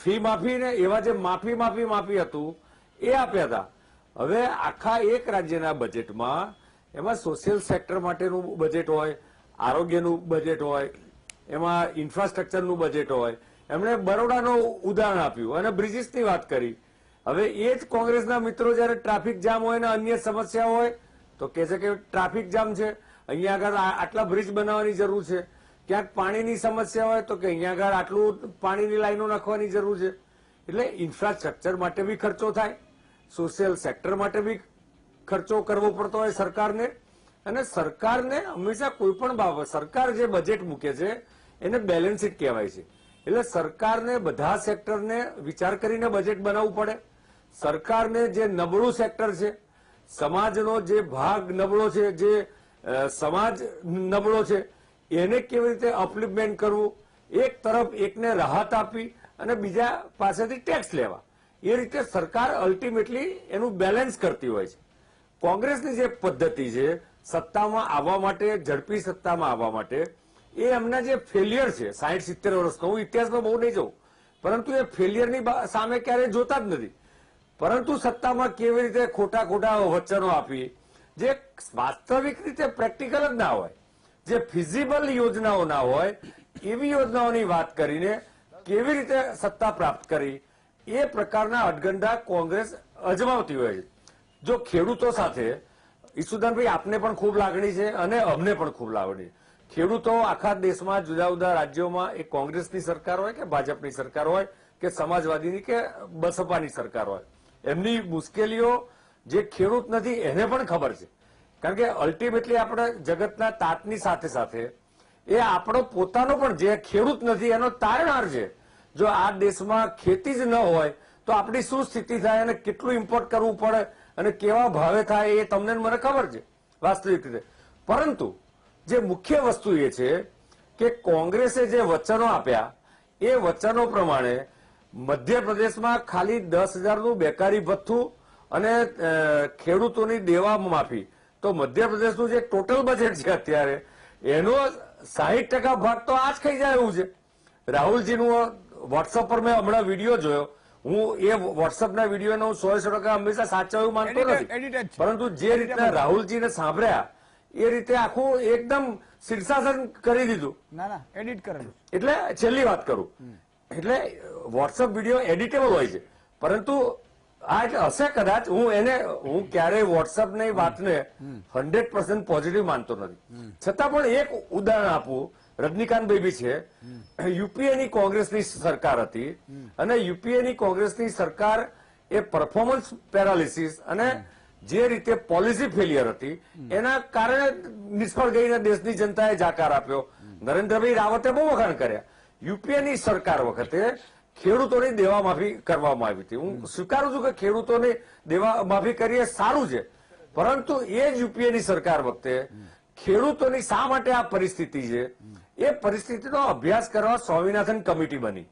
ફી માફી ને એવા જે માફી હતું એ આપ્યા હતા. હવે આખા એક રાજ્યના બજેટમાં એમાં સોશિયલ સેક્ટર માટેનું બજેટ હોય, આરોગ્યનું બજેટ હોય, એમાં ઇન્ફ્રાસ્ટ્રક્ચરનું બજેટ હોય. એમણે બરોડાનું ઉદાહરણ આપ્યું અને બ્રિજીસની વાત કરી. હવે એ જ કોંગ્રેસના મિત્રો જયારે ટ્રાફિક જામ હોય ને અન્ય સમસ્યા હોય તો કહે છે કે ટ્રાફિક જામ છે, અહીંયા આગળ આટલા બ્રિજ બનાવવાની જરૂર છે. ક્યાંક પાણીની સમસ્યા હોય તો કે અહીંયા આગળ આટલું પાણીની લાઈનો નાખવાની જરૂર છે. એટલે ઇન્ફ્રાસ્ટ્રક્ચર માટે બી ખર્ચો થાય, સોશિયલ સેક્ટર માટે બી ખર્ચો કરવો પડતો હોય સરકારને. અને સરકારને હંમેશા કોઈ પણ બાબત, સરકાર જે બજેટ મૂકે છે એને બેલેન્સ શીટ કહેવાય છે. એટલે સરકારને બધા સેક્ટરને વિચાર કરીને બજેટ બનાવવું પડે. સરકારને જે નબળું સેક્ટર છે, સમાજનો જે ભાગ નબળો છે, જે સમાજ નબળો છે, એને કેવી રીતે અપલિફમેન્ટ કરવું, એક તરફ એકને રાહત આપી અને બીજા પાસેથી ટેક્સ લેવા, એ રીતે સરકાર અલ્ટિમેટલી એનું બેલેન્સ કરતી હોય છે. કોંગ્રેસની જે પદ્ધતિ છે સત્તામાં આવવા માટે, ઝડપી સત્તામાં આવવા માટે, એ એમના જે ફેલિયર છે 60-70 વર્ષનો, હું ઇતિહાસમાં બહુ નહીં જોઉં, પરંતુ એ ફેલિયરની સામે ક્યારેય જોતા જ નથી. પરંતુ સત્તામાં કેવી રીતે ખોટા વચનો આપી, જે વાસ્તવિક રીતે પ્રેક્ટિકલ જ ના હોય, જે ફિઝિબલ યોજનાઓ ના હોય, એવી યોજનાઓની વાત કરીને કેવી રીતે સત્તા પ્રાપ્ત કરી, એ પ્રકારના અડગંડા કોંગ્રેસ અજમાવતી હોય છે. જો ખેડૂતો સાથે, ઈસુદાનભાઈ, આપને પણ ખૂબ લાગણી છે અને અમને પણ ખૂબ લાગણી છે. ખેડૂતો આખા દેશમાં જુદા જુદા રાજ્યોમાં એ કોંગ્રેસની સરકાર હોય કે ભાજપની સરકાર હોય કે સમાજવાદીની કે બસપાની સરકાર હોય, એમની મુશ્કેલીઓ જે ખેડૂત નથી એને પણ ખબર છે. કારણ કે અલ્ટિમેટલી આપણે જગતના તાતની સાથે સાથે એ આપણો પોતાનો પણ જે ખેડૂત નથી એનો તારણહાર છે. જો આ દેશમાં ખેતી જ ન હોય તો આપણી શું સ્થિતિ થાય અને કેટલું ઇમ્પોર્ટ કરવું પડે અને કેવા ભાવે થાય એ તમને મને ખબર છે વાસ્તવિક રીતે. પરંતુ જે મુખ્ય વસ્તુ એ છે કે કોંગ્રેસે જે વચનો આપ્યા એ વચનો પ્રમાણે મધ્યપ્રદેશમાં ખાલી 10,000નું બેકારી ભથ્થું અને ખેડૂતોની દેવા માફી, તો મધ્યપ્રદેશનું જે ટોટલ બજેટ છે અત્યારે એનો 60% ભાગ તો આ જ ખાઈ જાય એવું છે. રાહુલજીનું વોટ્સઅપ પર મેં હમણાં વિડીયો જોયો, હું એ વોટ્સઅપના વિડીયોનો 100% હંમેશા સાચા એવું માનતો Edited નથી, છે. પરંતુ જે રીતના રાહુલજીને સાંભળ્યા એ રીતે આખું એકદમ શીર્ષાસન કરી દીધું. ના ના એડિટ કરેલું. એટલે છેલ્લી વાત કરું, એટલે વોટ્સઅપ વિડીયો એડિટેબલ હોય છે, પરંતુ આ એટલે હશે કદાચ, હું ક્યારેય વોટ્સઅપની વાતને 100% પોઝિટિવ માનતો નથી. છતાં પણ એક ઉદાહરણ આપું, રજનીકાંતભાઈ બી છે, યુપીએની કોંગ્રેસની સરકાર હતી અને યુપીએની કોંગ્રેસની સરકાર એ પરફોર્મન્સ પેરાલિસિસ અને જે રીતે પોલિસી ફેલિયર હતી એના કારણે નિષ્ફળ ગઈને દેશની જનતાએ જાકાર આપ્યો. નરેન્દ્રભાઈ રાવતે બહુ વખાણ કર્યા. યુપીએની સરકાર વખતે ખેડૂતોની દેવા માફી કરવામાં આવી હતી. હું સ્વીકારું છું કે ખેડૂતોની દેવા માફી કરી એ સારું છે, પરંતુ એ જ યુપીએની સરકાર વખતે ખેડૂતોની શા માટે આ પરિસ્થિતિ છે એ પરિસ્થિતિનો અભ્યાસ કરવા સ્વામિનાથન કમિટી બની.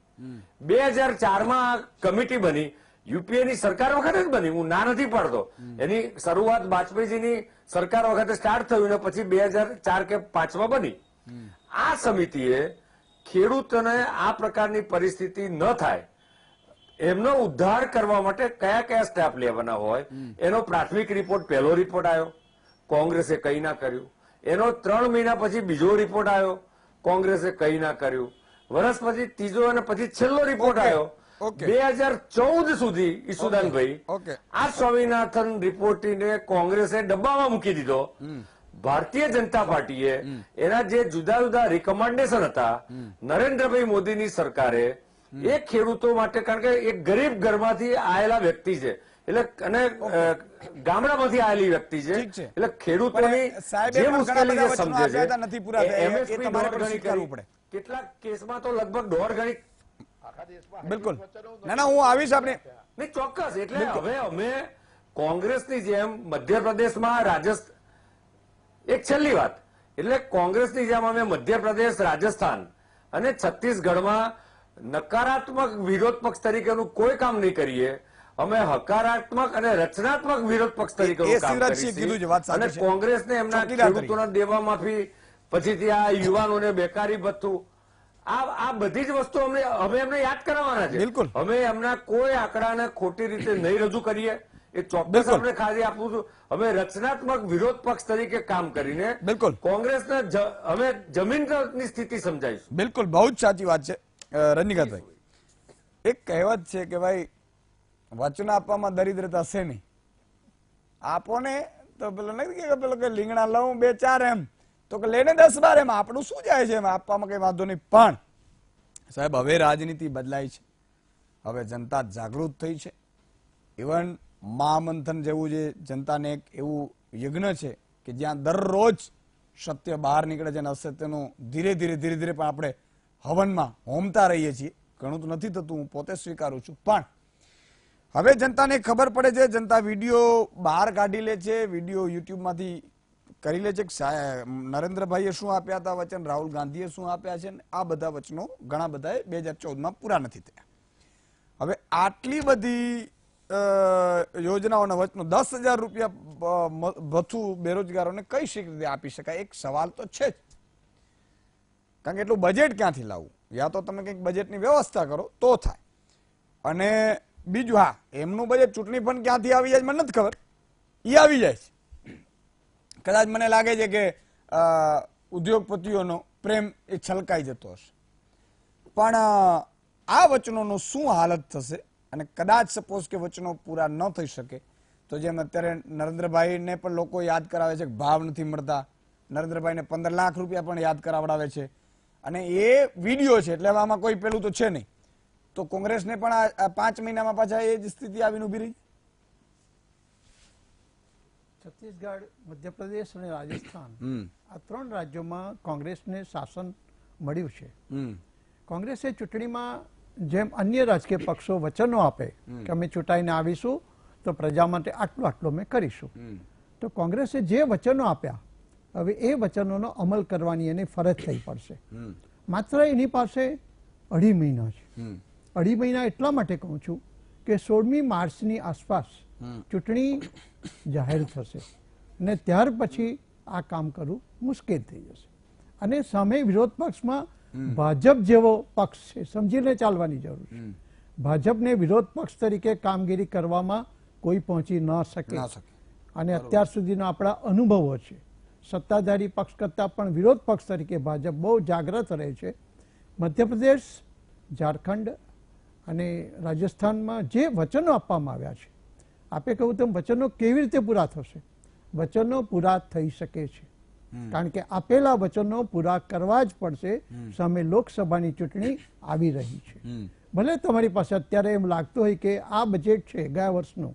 2004માં કમિટી બની, યુપીએની સરકાર વખતે જ બની, હું ના નથી પાડતો. એની શરૂઆત વાજપેયીજીની સરકાર વખતે સ્ટાર્ટ થયું ને પછી 2004 કે 5માં બની. આ સમિતિએ ખેડૂતોને આ પ્રકારની પરિસ્થિતિ ન થાય એમનો ઉદ્ધાર કરવા માટે કયા કયા સ્ટેપ લેવાના હોય એનો પ્રાથમિક રિપોર્ટ, પહેલો રિપોર્ટ આવ્યો, કોંગ્રેસે કંઈ ના કર્યું. એનો 3 મહિના પછી બીજો રિપોર્ટ આવ્યો, કોંગ્રેસે કંઈ ના કર્યું. વર્ષ પછી ત્રીજો અને પછી છેલ્લો રિપોર્ટ આવ્યો. 2014 સુધી ઈસુદાનભાઈ આ સ્વામિનાથન રિપોર્ટને કોંગ્રેસે ડબ્બામાં મૂકી દીધો. ભારતીય જનતા પાર્ટીએ એના જે જુદા જુદા રિકમેન્ડેશન હતા નરેન્દ્રભાઈ મોદીની સરકારે એ ખેડૂતો માટે, કારણ કે એક ગરીબ ઘરમાંથી આવેલા વ્યક્તિ છે એટલે અને ગામડામાંથી આવેલી વ્યક્તિ છે એટલે ખેડૂતોની જે મુશ્કેલી જે સમજે છે MSP દોઢ ગણી કરવી, કેટલાક કેસમાં તો લગભગ 1.5 ગણી. બિલકુલ. ના ના હું આવીશ આપણે. નહીં, ચોક્કસ. એટલે હવે અમે કોંગ્રેસની જેમ મધ્યપ્રદેશમાં, રાજસ્થાન, એક છેલ્લી વાત, એટલે કોંગ્રેસની જેમ અમે મધ્યપ્રદેશ, રાજસ્થાન અને છત્તીસગઢમાં નકારાત્મક વિરોધ પક્ષ તરીકેનું કોઈ કામ નહીં કરીએ. અમે હકારાત્મક અને રચનાત્મક વિરોધ પક્ષ તરીકેનું કામ કરીશું. અને કોંગ્રેસને એમના ખેડૂતોના દેવા માફી, પછીથી આ યુવાનોને બેકારી ભથ્થું, આ બધી જ વસ્તુ અમે એમને યાદ કરાવવાના છે. બિલકુલ. અમે એમના કોઈ આંકડાને ખોટી રીતે નહીં રજૂ કરીએ, એ ચોક્કસ આપણે ખાલી આપું છું. અમે રચનાત્મક વિરોધ પક્ષ તરીકે કામ કરીને બિલકુલ કોંગ્રેસને અમે જમીનની સ્થિતિ સમજાવીશું. બિલકુલ, બહુ જ સાચી વાત છે રજનીકાંતભાઈ. એક કહેવત છે કે ભાઈ વચન આપવામાં દરિદ્રતા છે નહીં, આપો ને તો પેલો નથી કે પેલો કે લીંગણા લઉં 2-4 એમ, તો કે લેને 10-12 એમ, આપણું શું જાય છે એમાં, આપવામાં કઈ વાંધો નહીં. પણ સાહેબ હવે રાજનીતિ બદલાઈ છે, હવે જનતા જાગૃત થઈ છે. ઇવન મહામંથન જેવું જે જનતાને એક એવું યજ્ઞ છે કે જ્યાં દરરોજ સત્ય બહાર નીકળે છે અને અસત્યનું ધીરે ધીરે પણ આપણે હવનમાં હોમતા રહીએ છીએ. ઘણું તો નથી થતું, હું પોતે સ્વીકારું છું, પણ હવે જનતાને ખબર પડે છે. જનતા વિડીયો બહાર કાઢી લે છે, વિડીયો યુટ્યુબમાંથી કરી લે છે. નરેન્દ્રભાઈએ શું આપ્યા હતા વચન, રાહુલ ગાંધીએ શું આપ્યા છે, આ બધા વચનો ઘણા બધાએ 2014માં પૂરા નથી થયા. હવે આટલી બધી યોજનાઓના વચનો 10,000 રૂપિયા ભથ્થું બેરોજગારોને કઈ રીતે આપી શકાય? એક સવાલ તો છે જ, કારણ કે એટલું બજેટ ક્યાંથી લાવવું? યા તો તમે કંઈક બજેટની વ્યવસ્થા કરો તો થાય. અને બીજું, હા, એમનું બજેટ ચૂંટણી ફંડ ક્યાંથી આવી જાય મને નથી ખબર, એ આવી જાય છે. કદાચ મને લાગે છે કે ઉદ્યોગપતિઓનો પ્રેમ એ છલકાઈ જતો હશે. પણ આ વચનોનો શું હાલત થશે? અને કદાચ સપોઝ કે વચનો પૂરા ન થઈ શકે તો જેમ અત્યારે નરેન્દ્રભાઈને પણ લોકો યાદ કરાવે છે કે ભાવ નથી મળતા, નરેન્દ્રભાઈને 15 લાખ રૂપિયા પણ યાદ કરાવડાવે છે, અને એ વિડીયો છે એટલે આમાં કોઈ પેલું તો છે નહીં. તો કોંગ્રેસને પણ આ 5 મહિનામાં પાછા એ જ સ્થિતિ આવીને ઉભી રહી. છત્તીસગઢ, મધ્યપ્રદેશ અને રાજસ્થાન આ 3 રાજ્યોમાં કોંગ્રેસને શાસન મળ્યું છે. કોંગ્રેસે ચૂંટણીમાં જેમ અન્ય રાજકીય પક્ષો વચનો આપે કે અમે ચૂંટાઈને આવીશું તો પ્રજા માટે આટલું આટલું અમે કરીશું, તો કોંગ્રેસે જે વચનો આપ્યા હવે એ વચનોનો અમલ કરવાની એની ફરજ થઈ પડશે. માત્ર એની પાસે 2.5 મહિના છે. 2.5 મહિના એટલા માટે કહું છું કે 16મી માર્ચની આસપાસ ચૂંટણી જાહેર થશે અને ત્યાર પછી આ કામ કરવું મુશ્કેલ થઈ જશે. અને સામે વિરોધ પક્ષમાં ભાજપ જેવો પક્ષ છે, સમજીને ચાલવાની જરૂર છે. ભાજપને વિરોધ પક્ષ તરીકે કામગીરી કરવામાં કોઈ પહોંચી ન શકે. અને અત્યાર સુધીના આપણા અનુભવો છે, સત્તાધારી પક્ષ કરતાં પણ વિરોધ પક્ષ તરીકે ભાજપ બહુ જાગ્રત રહે છે. મધ્યપ્રદેશ, ઝારખંડ અને રાજસ્થાનમાં જે વચનો આપવામાં આવ્યા છે, આપે કહું તેમ વચનો કેવી રીતે પૂરા થશે? વચનો પૂરા થઈ શકે છે, કારણ કે આપેલા વચનો પૂરા કરવા જ પડશે. સામે લોકસભાની ચૂંટણી આવી રહી છે. ભલે તમારી પાસે અત્યારે એમ લાગતું હોય કે આ બજેટ છે ગયા વર્ષનું,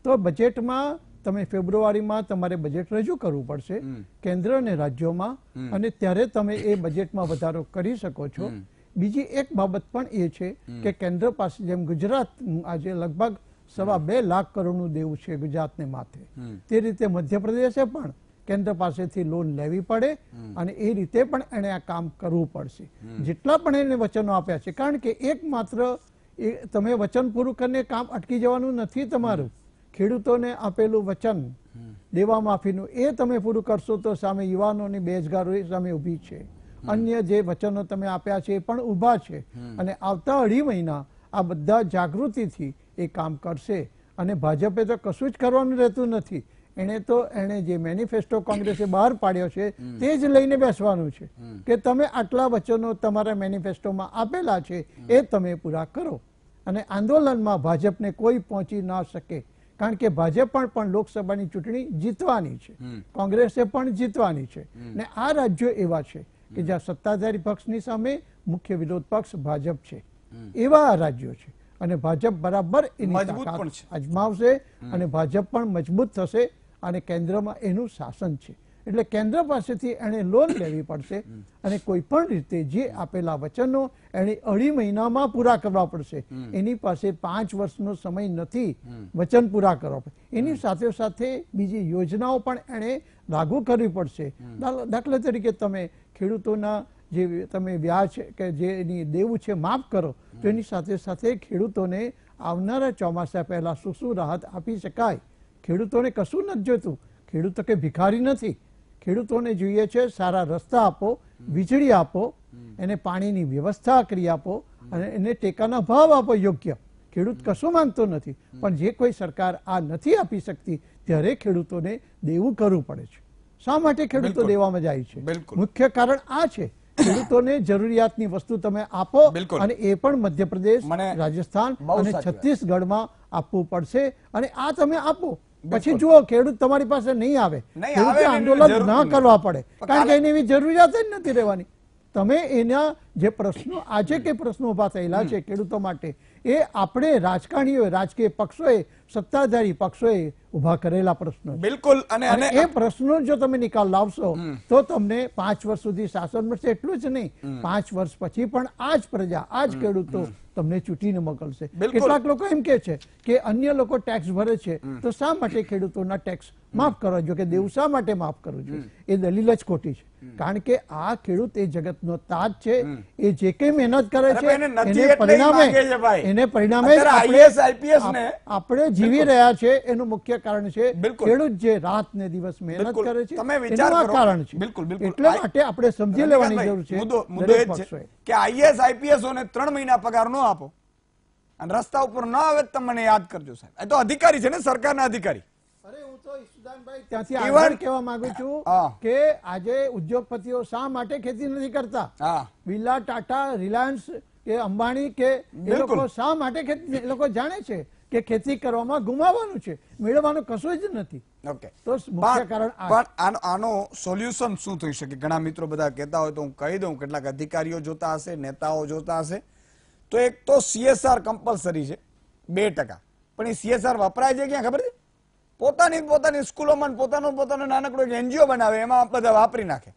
તો બજેટમાં તમે ફેબ્રુઆરીમાં તમારે બજેટ રજૂ કરવું પડશે કેન્દ્ર અને રાજ્યોમાં, અને ત્યારે તમે એ બજેટમાં વધારો કરી શકો છો. બીજી એક બાબત પણ એ છે કે કેન્દ્ર પાસે જેમ ગુજરાત આજે લગભગ 2.25 લાખ કરોડનું દેવું છે ગુજરાતને માથે, તે રીતે મધ્યપ્રદેશે પણ કેન્દ્ર પાસેથી લોન લેવી પડે અને એ રીતે પણ એને આ કામ કરવું પડશે. જેટલા પણ એને વચનો આપ્યા છે, કારણ કે એક માત્ર તમે વચન પૂરું કરીને કામ અટકી જવાનું નથી તમારું. ખેડૂતોને આપેલું વચન દેવા માફીનું એ તમે પૂરું કરશો તો સામે યુવાનોની બેરોજગારી સામે ઊભી છે. અન્ય જે વચનો તમે આપ્યા છે એ પણ ઊભા છે, અને આવતા 2.5 મહિના આ બધા જાગૃતિથી એ કામ કરશે. અને ભાજપે તો કશું જ કરવાનું રહેતું નથી. એને જે મેનિફેસ્ટો કોંગ્રેસે બહાર પાડ્યો છે તે જ લઈને બેસવાનું છે કે તમે આટલા વચનો તમારા મેનિફેસ્ટોમાં આપેલા છે એ તમે પૂરા કરો. અને આંદોલનમાં ભાજપને કોઈ પહોંચી ના શકે, કારણ કે ભાજપ પણ લોકસભાની ચૂંટણી જીતવાની છે, કોંગ્રેસે પણ જીતવાની છે. ને આ રાજ્યો એવા છે કે જ્યાં સત્તાધારી પક્ષની સામે મુખ્ય વિરોધ પક્ષ ભાજપ છે, એવા આ રાજ્યો છે. અને ભાજપ બરાબર એની તાકાત અજમાવશે અને ભાજપ પણ મજબૂત થશે. અને કેન્દ્રમાં એનું શાસન છે, એટલે કેન્દ્ર પાસેથી એને લોન લેવી પડશે અને કોઈ પણ રીતે જે આપેલા વચનો એને 2.5 મહિનામાં પૂરા કરવા પડશે. એની પાસે 5 વર્ષનો સમય નથી વચન પૂરા કરવા પડે. એની સાથે સાથે બીજી યોજનાઓ પણ એને લાગુ કરવી પડશે. દાખલા તરીકે તમે ખેડૂતોના જે તમે વ્યાજ કે જે એની દેવું છે માફ કરો, તો એની સાથે સાથે ખેડૂતોને આવનારા ચોમાસા પહેલા શું રાહત આપી શકાય? ખેડૂતોને કશું નથી જોઈતું. ખેડૂતો કે ભિખારી નથી. ખેડૂતોને જોઈએ છે સારા રસ્તા આપો, વીજળી આપો, એને પાણીની વ્યવસ્થા કરી આપો અને એને ટેકાના ભાવ આપો યોગ્ય. ખેડૂત કશું માંગતો નથી, પણ જે કોઈ સરકાર આ નથી આપી શકતી ત્યારે ખેડૂતોને દેવું કરવું પડે છે. શા માટે ખેડૂતો દેવામાં જાય છે? મુખ્ય કારણ આ છે, ખેડૂતોને જરૂરિયાતની વસ્તુ તમે આપો, અને એ પણ મધ્યપ્રદેશ, રાજસ્થાન અને છત્તીસગઢમાં આપવું પડશે. અને આ તમે આપો પછી જુઓ ખેડૂત તમારી પાસે નહીં આવે, ખેડૂતે આંદોલન ન કરવા પડે, કારણ કે એની એવી જરૂરિયાત જ નથી રહેવાની. તમે એના જે પ્રશ્નો આજે કે પ્રશ્નો ઉભા થયેલા છે ખેડૂતો માટે, એ આપણે રાજકારણીઓએ, રાજકીય પક્ષોએ, સત્તાધારી પક્ષોએ ઉભા કરેલા પ્રશ્નો. બિલકુલ. અને એ પ્રશ્નો જો તમે નિકાલ લાવશો તો તમને 5 વર્ષ સુધી શાસન મળશે. એટલું જ નહીં, 5 વર્ષ પછી પણ આ જ પ્રજા, આ જ ખેડૂતો તમને ચૂંટીને મોકલશે. કેટલાક લોકો એમ કે છે કે અન્ય લોકો ટેક્સ ભરે છે તો શા માટે ખેડૂતોના ટેક્સ માફ કરવા જોઈએ, કે દેવું શા માટે માફ કરવું જોઈએ? એ દલીલ જ ખોટી છે. કારણ કે આ ખેડૂત એ જગતનો તાજ છે. એ જે કઈ મહેનત કરે છે એને પરિણામે આપણે જીવી રહ્યા છે. એનું મુખ્ય કારણ છે ખેડૂત જે રાત ને દિવસ મહેનત કરે છે, એનું આ કારણ છે. એટલે માટે આપણે સમજી લેવાની જરૂર છે કે આઈએએસ આઈપીએસ ને 3 મહિના પગાર ન આપો અને રસ્તા ઉપર ન આવે તો મને યાદ કરજો સાહેબ. એ તો અધિકારી છે ને, સરકારના અધિકારી. ત્યાંથી આગળ કહેવા માંગુ છું કે આજે ઉદ્યોગપતિઓ શા માટે ખેતી નથી કરતા? બિરલા, ટાટા, રિલાયન્સ કે અંબાણી કે એ લોકો શા માટે ખેતી? એ લોકો જાણે છે કે ખેતી કરવામાં ગુમાવવાનું છે, મેળવવાનું કશું જ નથી. ઓકે, તો મુખ્ય કારણ પણ આનો સોલ્યુશન શું થઈ શકે? ઘણા મિત્રો બધા કહેતા હોય તો હું કહી દઉં, કેટલાક અધિકારીઓ જોતા હશે, નેતાઓ જોતા હશે. તો એક તો CSR કમ્પલસરી છે 2%, પણ એ CSR વપરાય છે ક્યાં ખબર છે? પોતાની સ્કૂલોમાં પોતાનું નાનકડું NGO બનાવે, એમાં બધા વાપરી નાખે.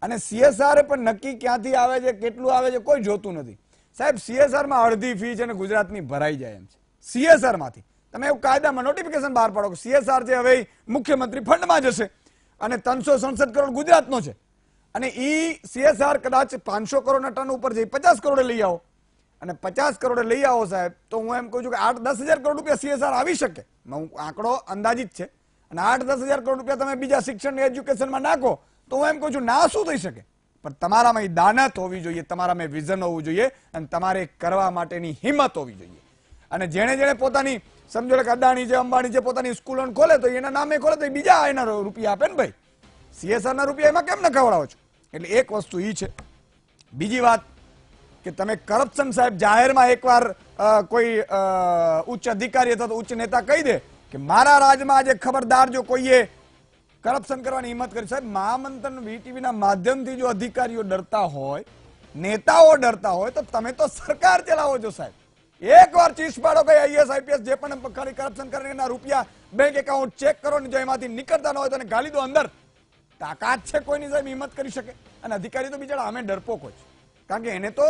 અને CSR પણ નક્કી ક્યાંથી આવે છે, કેટલું આવે છે, કોઈ જોતું નથી સાહેબ. CSR માં અડધી ફી છે ને ગુજરાતની ભરાઈ જાય એમ છે. CSR માંથી તમે એવું કાયદામાં નોટિફિકેશન બહાર પાડો કે CSR છે હવે મુખ્યમંત્રી ફંડમાં જશે અને 367 કરોડ ગુજરાતનો છે, અને ઈ CSR કદાચ 500 કરોડના ટર્ન ઉપર જઈ 50 કરોડે લઈ આવો, અને 50 કરોડે લઈ આવો સાહેબ, તો હું એમ કહું છું કે 8-10 હજાર કરોડ રૂપિયા CSR આવી શકે. આંકડો અંદાજિત છે. અને 8-10 હજાર કરોડ રૂપિયા તમે બીજા શિક્ષણ, એજ્યુકેશનમાં નાખો તો હું એમ કહું છું ના શું થઈ શકે? પણ તમારામાં દાનત હોવી જોઈએ, તમારામાં વિઝન હોવું જોઈએ, અને તમારે કરવા માટેની હિંમત હોવી જોઈએ. અને જેણે પોતાની સમજો કે અદાણી છે, અંબાણી છે, પોતાની સ્કૂલો ખોલે તો એના નામે ખોલે તો બીજા એના રૂપિયા આપે ને ભાઈ. CSR ના રૂપિયા એમાં કેમ ન ખવડાવો છો? એટલે એક વસ્તુ ઈ છે. બીજી વાત કે તમે કરપ્શન સાહેબ જાહેરમાં એકવાર કોઈ ઉચ્ચ અધિકારી અથવા તો ઉચ્ચ નેતા કહી દે કે મારા રાજમાં આજે ખબરદાર જો કોઈએ કરપ્શન કરવાની હિંમત કરી, સાહેબ મહામંથન VTV ના માધ્યમથી જો અધિકારીઓ ડરતા હોય, નેતાઓ ડરતા હોય, તો તમે તો સરકાર ચલાવો છો સાહેબ. એકવાર ચીસ પાડો કે IAS IPS જે પણ ખાલી કરપ્શન કરીને એના રૂપિયા બેંક એકાઉન્ટ ચેક કરો ને જો એમાંથી નીકળતા ન હોય તો એને ગાલી દો અંદર. તાકાત છે કોઈની સાહેબ હિંમત કરી શકે? અને અધિકારી તો બિચારા અમે ડરપોક હોય છે, કારણ કે એને તો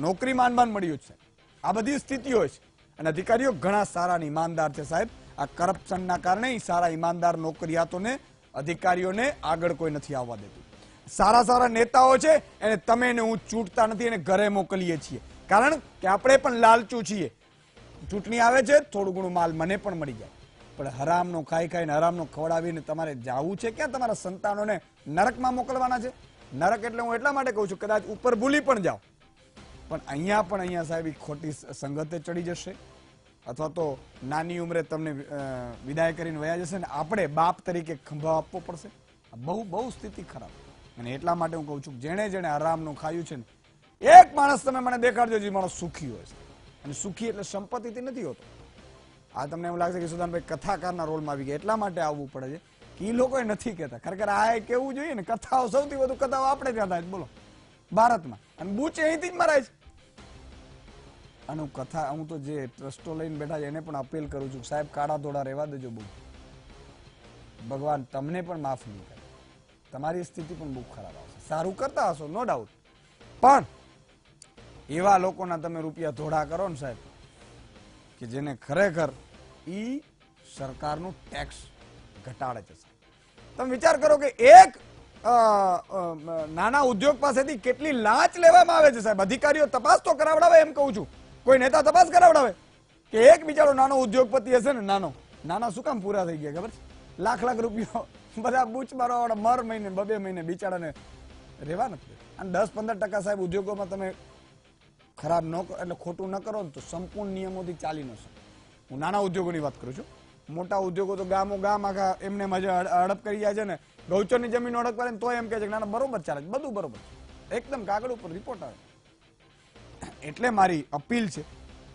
નોકરી માનબાન મળ્યું છે. આ બધી સ્થિતિઓ છે અને અધિકારીઓ ઘણા સારા અને ઈમાનદાર છે સાહેબ. આ કરપ્શનના કારણે સારા ઈમાનદાર નોકરિયાતોને અધિકારીઓને આગળ કોઈ નથી આવવા દેતું. સારા નેતાઓ છે એને તમે ને હું ચૂંટતા નથી, એને ઘરે મોકલીએ છીએ, કારણ કે આપણે પણ લાલચુ છીએ. ચૂંટણી આવે છે થોડું ઘણું માલ મને પણ મળી જાય, પણ હરામનો ખાઈને હરામનો ખવડાવીને તમારે જાવું છે ક્યાં? તમારા સંતાનોને નરકમાં મોકલવાના છે? નરક એટલે હું એટલા માટે કહું છું કદાચ ઉપર ભૂલી પણ જાઓ, પણ અહીંયા સાહેબ ખોટી સંગતે ચડી જશે અથવા તો નાની ઉંમરે તમને વિદાય કરીને વયા જશે ને આપણે બાપ તરીકે ખંભો આપવો પડશે. બહુ સ્થિતિ ખરાબ. અને એટલા માટે હું કહું છું જેણે હરામનું ખાયું છે ને, એક માણસ તમે મને દેખાડજો જે માણસ સુખી હોય છે. અને સુખી એટલે સંપત્તિથી નથી હોતો. આ તમને એવું લાગશે કે સુદાનભાઈ કથાકારના રોલમાં આવી ગયા એટલા માટે આવવું પડે છે કે એ લોકો નથી કહેતા. ખરેખર આ કેવું જોઈએ ને, કથાઓ સૌથી વધુ કથાઓ આપણે ત્યાં થાય બોલો ભારતમાં, અને બૂચ અહીંથી જ મરાય છે. અને હું તો જે ટ્રસ્ટો લઈને બેઠા છે એને પણ અપીલ કરું છું સાહેબ કાળા ધોળા રહેવા દેજો. બહુ ભગવાન તમને પણ માફ નહીં કરે, તમારી સ્થિતિ પણ બહુ ખરાબ આવશે. સારું કરતા હશો નો ડાઉટ, પણ એવા લોકોના તમે રૂપિયા ધોળા કરો ને સાહેબ કે જેને ખરેખર ઈ સરકારનું ટેક્સ ઘટાડે છે. તમે વિચાર કરો કે એક નાના ઉદ્યોગ પાસેથી કેટલી લાંચ લેવામાં આવે છે સાહેબ. અધિકારીઓ તપાસ તો કરાવડાવે, એમ કહું છું, કોઈ નેતા તપાસ કરાવડાવે કે એક બિચારો નાનો ઉદ્યોગપતિ હશે ને, નાના શું કામ પૂરા થઈ ગયા ખબર છે? લાખ રૂપિયા બધા બૂચ મારવા મર મહિને 2 મહિને બિચારાને રહેવા નથી. અને 10-15% સાહેબ ઉદ્યોગોમાં તમે ખરાબ ન એટલે ખોટું ન કરો ને તો સંપૂર્ણ નિયમોથી ચાલી ન શકે. હું નાના ઉદ્યોગોની વાત કરું છું. મોટા ઉદ્યોગો તો ગામ આખા એમને મજા હડપ કરી જાય છે ને, ગૌચરની જમીન હડપ કરે ને તો એમ કહે છે કે ના બરોબર ચાલે છે, બધું બરોબર છે, એકદમ કાગળ ઉપર રિપોર્ટ આવે. એટલે મારી અપીલ છે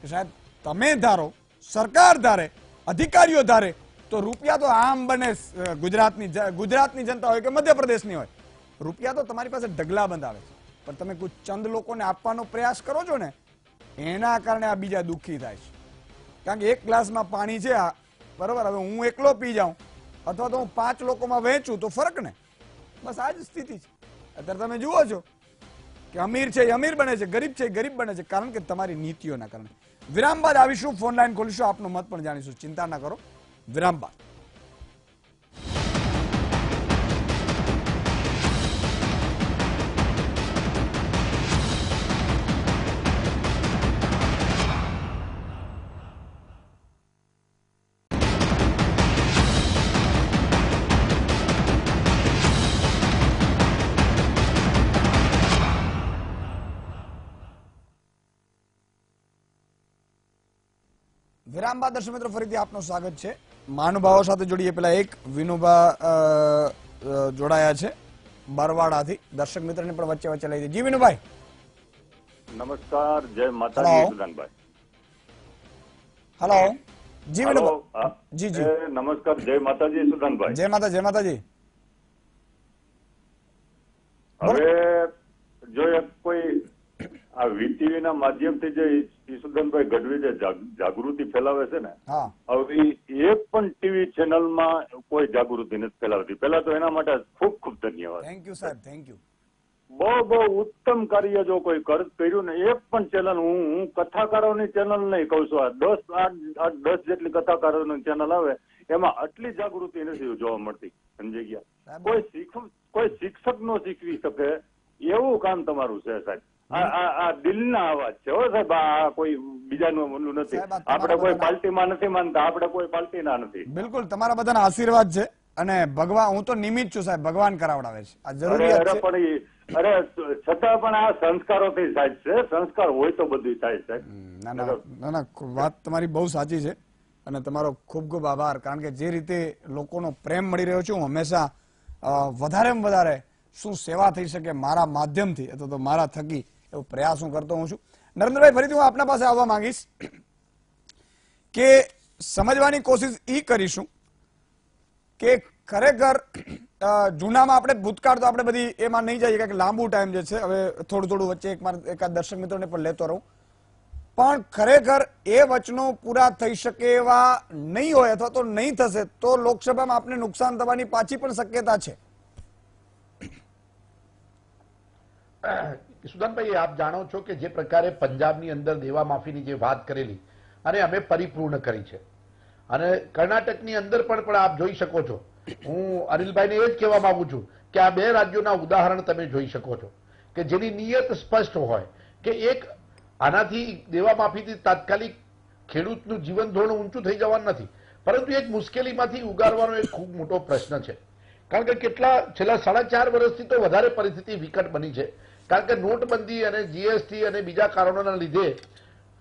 કે સાહેબ તમે ધારો, સરકાર ધારે, અધિકારીઓ ધારે તો રૂપિયા તો આમ બને. ગુજરાતની જનતા હોય કે મધ્યપ્રદેશની હોય, રૂપિયા તો તમારી પાસે ઢગલા બંધ આવે છે, પણ તમે કોઈ ચંદ લોકોને આપવાનો પ્રયાસ કરો છો ને એના કારણે આ બીજા દુઃખી થાય છે. કારણ કે એક ગ્લાસમાં પાણી છે આ બરોબર, હવે હું એકલો પી જાઉં અથવા તો હું 5 લોકોમાં વહેંચું તો ફરક ને, બસ આ જ સ્થિતિ છે. અત્યારે તમે જુઓ છો કે અમીર છે એ અમીર બને છે, ગરીબ છે એ ગરીબ બને છે, કારણ કે તમારી નીતિઓના કારણે. વિરામ બાદ આવીશું, ફોન લાઈન ખોલીશું, આપનો મત પણ જાણીશું. ચિંતા ના કરો, વિરામ બાદ. વિરામ બાદ દર્શક મિત્રો ફરીથી આપનું સ્વાગત છે. મહાનુભાવો સાથે જોડીએ પેલા એક વિનુભા જોડાયા છે બરવાડાથી. દર્શક મિત્રને પણ વચ્ચે લઈ દે. જી વિનુભાઈ નમસ્કાર, જય માતાજી સુદાનભાઈ. હેલો જી વિનુભાઈ. જી જી નમસ્કાર, જય માતાજી સુદાનભાઈ. જય માતાજી. હવે જો કોઈ આ VTV ના માધ્યમથી જે ઈસુદાનભાઈ ગઢવી જે જાગૃતિ ફેલાવે છે ને, હવે એક પણ ટીવી ચેનલમાં કોઈ જાગૃતિ નથી ફેલાવતી. પેલા તો એના માટે ખૂબ ખૂબ ધન્યવાદ. થેન્ક યુ સાહેબ, થેન્ક યુ. બહુ ઉત્તમ કાર્ય જો કોઈ કર્યું ને. એક પણ ચેનલ, હું કથાકારોની ચેનલ નહીં કહું છું, આ 10 જેટલી કથાકારોની ચેનલ આવે એમાં આટલી જાગૃતિ નથી જોવા મળતી. સમજી ગયા? કોઈ શિક્ષક નો શીખવી શકે એવું કામ તમારું છે સાહેબ. આ દિલના અવાજ છે હો સાહેબ, આ કોઈ બીજાનું બોલવું નથી. આપણે કોઈ પાર્ટીમાં નથી માનતા, આપણે કોઈ પાર્ટીના નથી. બિલકુલ તમારા બધાના આશીર્વાદ છે અને ભગવાન, હું તો નિમિત્ત છું સાહેબ, ભગવાન કરાવડાવે છે. આ જરૂરિયાત છે. છતાં પણ આ સંસ્કારોથી થાય છે. સંસ્કાર હોય તો બધું થાય છે. ના ના ના ના વાત તમારી બહુ સાચી છે અને તમારો ખૂબ ખૂબ આભાર, કારણ કે જે રીતે લોકોનો પ્રેમ મળી રહ્યો છે, હું હંમેશા વધારેમાં વધારે શું સેવા થઈ શકે મારા માધ્યમથી અથવા તો મારા થકી એવો પ્રયાસ હું કરતો હોઉં છું. નરેન્દ્રભાઈ, ફરીથી હું આપના પાસે આવવા માંગીશ કે સમજવાની કોશિશ એ કરીશું કે ખરેખર જૂનામાં આપણે ભૂતકાળ તો આપણે બધી એમાં નહીં જઈએ કે લાંબુ ટાઈમ જે છે, હવે થોડું વચ્ચે એકાદ દર્શક મિત્રોને પણ લેતો રહું, પણ ખરેખર એ વચનો પૂરા થઈ શકે એવા નહીં હોય અથવા તો નહીં થશે તો લોકસભામાં આપને નુકસાન થવાની પાછી પણ શક્યતા છે. સુદાનભાઈ, આપ જાણો છો કે જે પ્રકારે પંજાબની અંદર દેવા માફીની જે વાત કરેલી અને અમે પરિપૂર્ણ કરી છે, અને કર્ણાટકની અંદર પણ આપ જોઈ શકો છો. હું અનિલભાઈને એ જ કહેવા માંગુ છું કે આ બે રાજ્યોના ઉદાહરણ તમે જોઈ શકો છો કે જેની નિયત સ્પષ્ટ હોય કે એક આનાથી દેવા માફીથી તાત્કાલિક ખેડૂતનું જીવન ધોરણ ઊંચું થઈ જવાનું નથી, પરંતુ એક મુશ્કેલીમાંથી ઉગારવાનો એક ખૂબ મોટો પ્રશ્ન છે. કારણ કે છેલ્લા 4.5 વર્ષથી તો વધારે પરિસ્થિતિ વિકટ બની છે, કારણ કે નોટબંધી અને જીએસટી અને બીજા કારણોના લીધે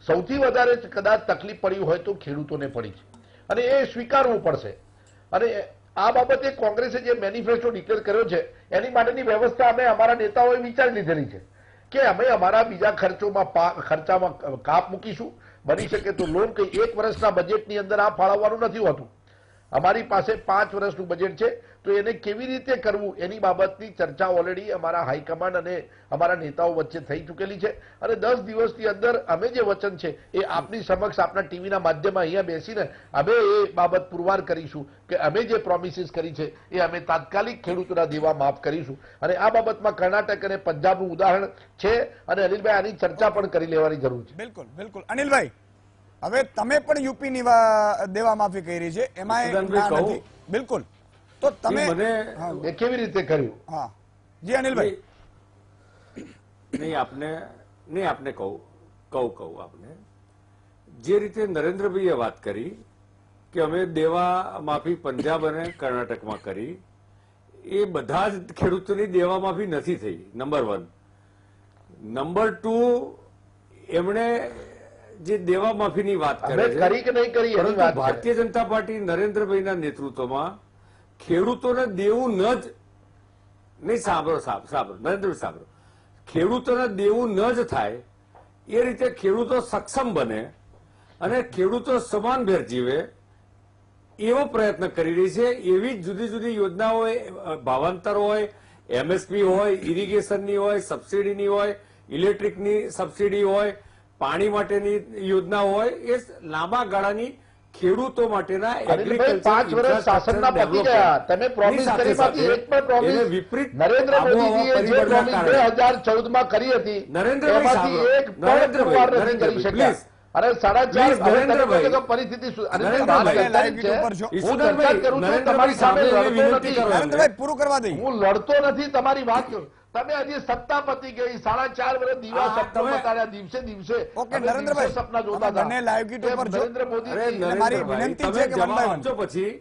સૌથી વધારે કદાચ તકલીફ પડી હોય તો ખેડૂતોને પડી છે, અને એ સ્વીકારવું પડશે. અને આ બાબતે કોંગ્રેસે જે મેનિફેસ્ટો ડિક્લેર કર્યો છે એની માટેની વ્યવસ્થા અમે અમારા નેતાઓએ વિચારી લીધેલી છે કે અમે અમારા બીજા ખર્ચામાં કાપ મૂકીશું. બની શકે તો લોન કે 1 વર્ષના બજેટની અંદર આ ફાળવવાનું નથી હોતું. અમારી પાસે 5 વર્ષનું બજેટ છે, તો એને કેવી રીતે કરવું એની બાબતની ચર્ચા ઓલરેડી અમારા હાઈકમાન્ડ અને અમારા નેતાઓ વચ્ચે થઈ ચૂકેલી છે, અને 10 દિવસની અંદર અમે જે વચન છે એ આપની સમક્ષ આપના ટીવીના માધ્યમમાં અહીંયા બેસીને અમે એ બાબત પુરવાર કરીશું કે અમે જે પ્રોમિસીસ કરી છે એ અમે તાત્કાલિક ખેડૂતોના દેવા માફ કરીશું. અને આ બાબતમાં કર્ણાટક અને પંજાબનું ઉદાહરણ છે, અને અનિલભાઈ આની ચર્ચા પણ કરી લેવાની જરૂર છે. બિલકુલ બિલકુલ. અનિલભાઈ, હવે તમે પણ યુપીની દેવા માફી કરી છે, એમાં બિલકુલ, તો તમે એ કેવી રીતે કર્યું? હા જી અનિલભાઈ. નહીં આપને કહું આપને જે રીતે નરેન્દ્રભાઈએ વાત કરી કે અમે દેવા માફી પંજાબ અને કર્ણાટકમાં કરી, એ બધા જ ખેડૂતોની દેવા માફી નથી થઈ, નંબર 1. નંબર 2, એમણે જે દેવા માફીની વાત કરે છે, કરી કે નહીં કરી એની વાત. ભારતીય જનતા પાર્ટી નરેન્દ્રભાઈના નેતૃત્વમાં ખેડૂતોને દેવું નહીં સાંભળો નરેન્દ્રભાઈ સાંભળો, ખેડૂતોને દેવું ન જ થાય એ રીતે ખેડૂતો સક્ષમ બને અને ખેડૂતો સમાનભેર જીવે એવો પ્રયત્ન કરી રહી છે. એવી જુદી જુદી યોજનાઓ, ભાવાંતર હોય, એમએસપી હોય, ઇરિગેશનની હોય, સબસિડીની હોય, ઇલેક્ટ્રિકની સબસિડી હોય, પાણી માટેની યોજના હોય, એ લાંબા ગાળાની ખેડૂતો માટેના 5 વર્ષ શાસનના પતી ગયા. તમે પ્રોમિસ કરીમાંથી એક પણ પ્રોમિસ વિપરીત નરેન્દ્ર મોદીજીએ જે પ્રોમિસ 2014માં કરી હતી એમાંથી એક પણ પુરવાર નથી કરી શક્યા. અરે 4.5 પરિસ્થિતિ પૂરું કરવા દઈએ. હું લડતો નથી, તમારી વાત કરું. તમે હજી સત્તા પતી ગઈ, 4.5 વર્ષ દીવા સપના બતાડ્યા, દિવસે દિવસે ઓકે નરેન્દ્રભાઈ, સપના જોતા હતા. બંને લાઈવ ગીત ઉપર છો. નરેન્દ્ર મોદી, મારી વિનંતી છે કે આપજો પછી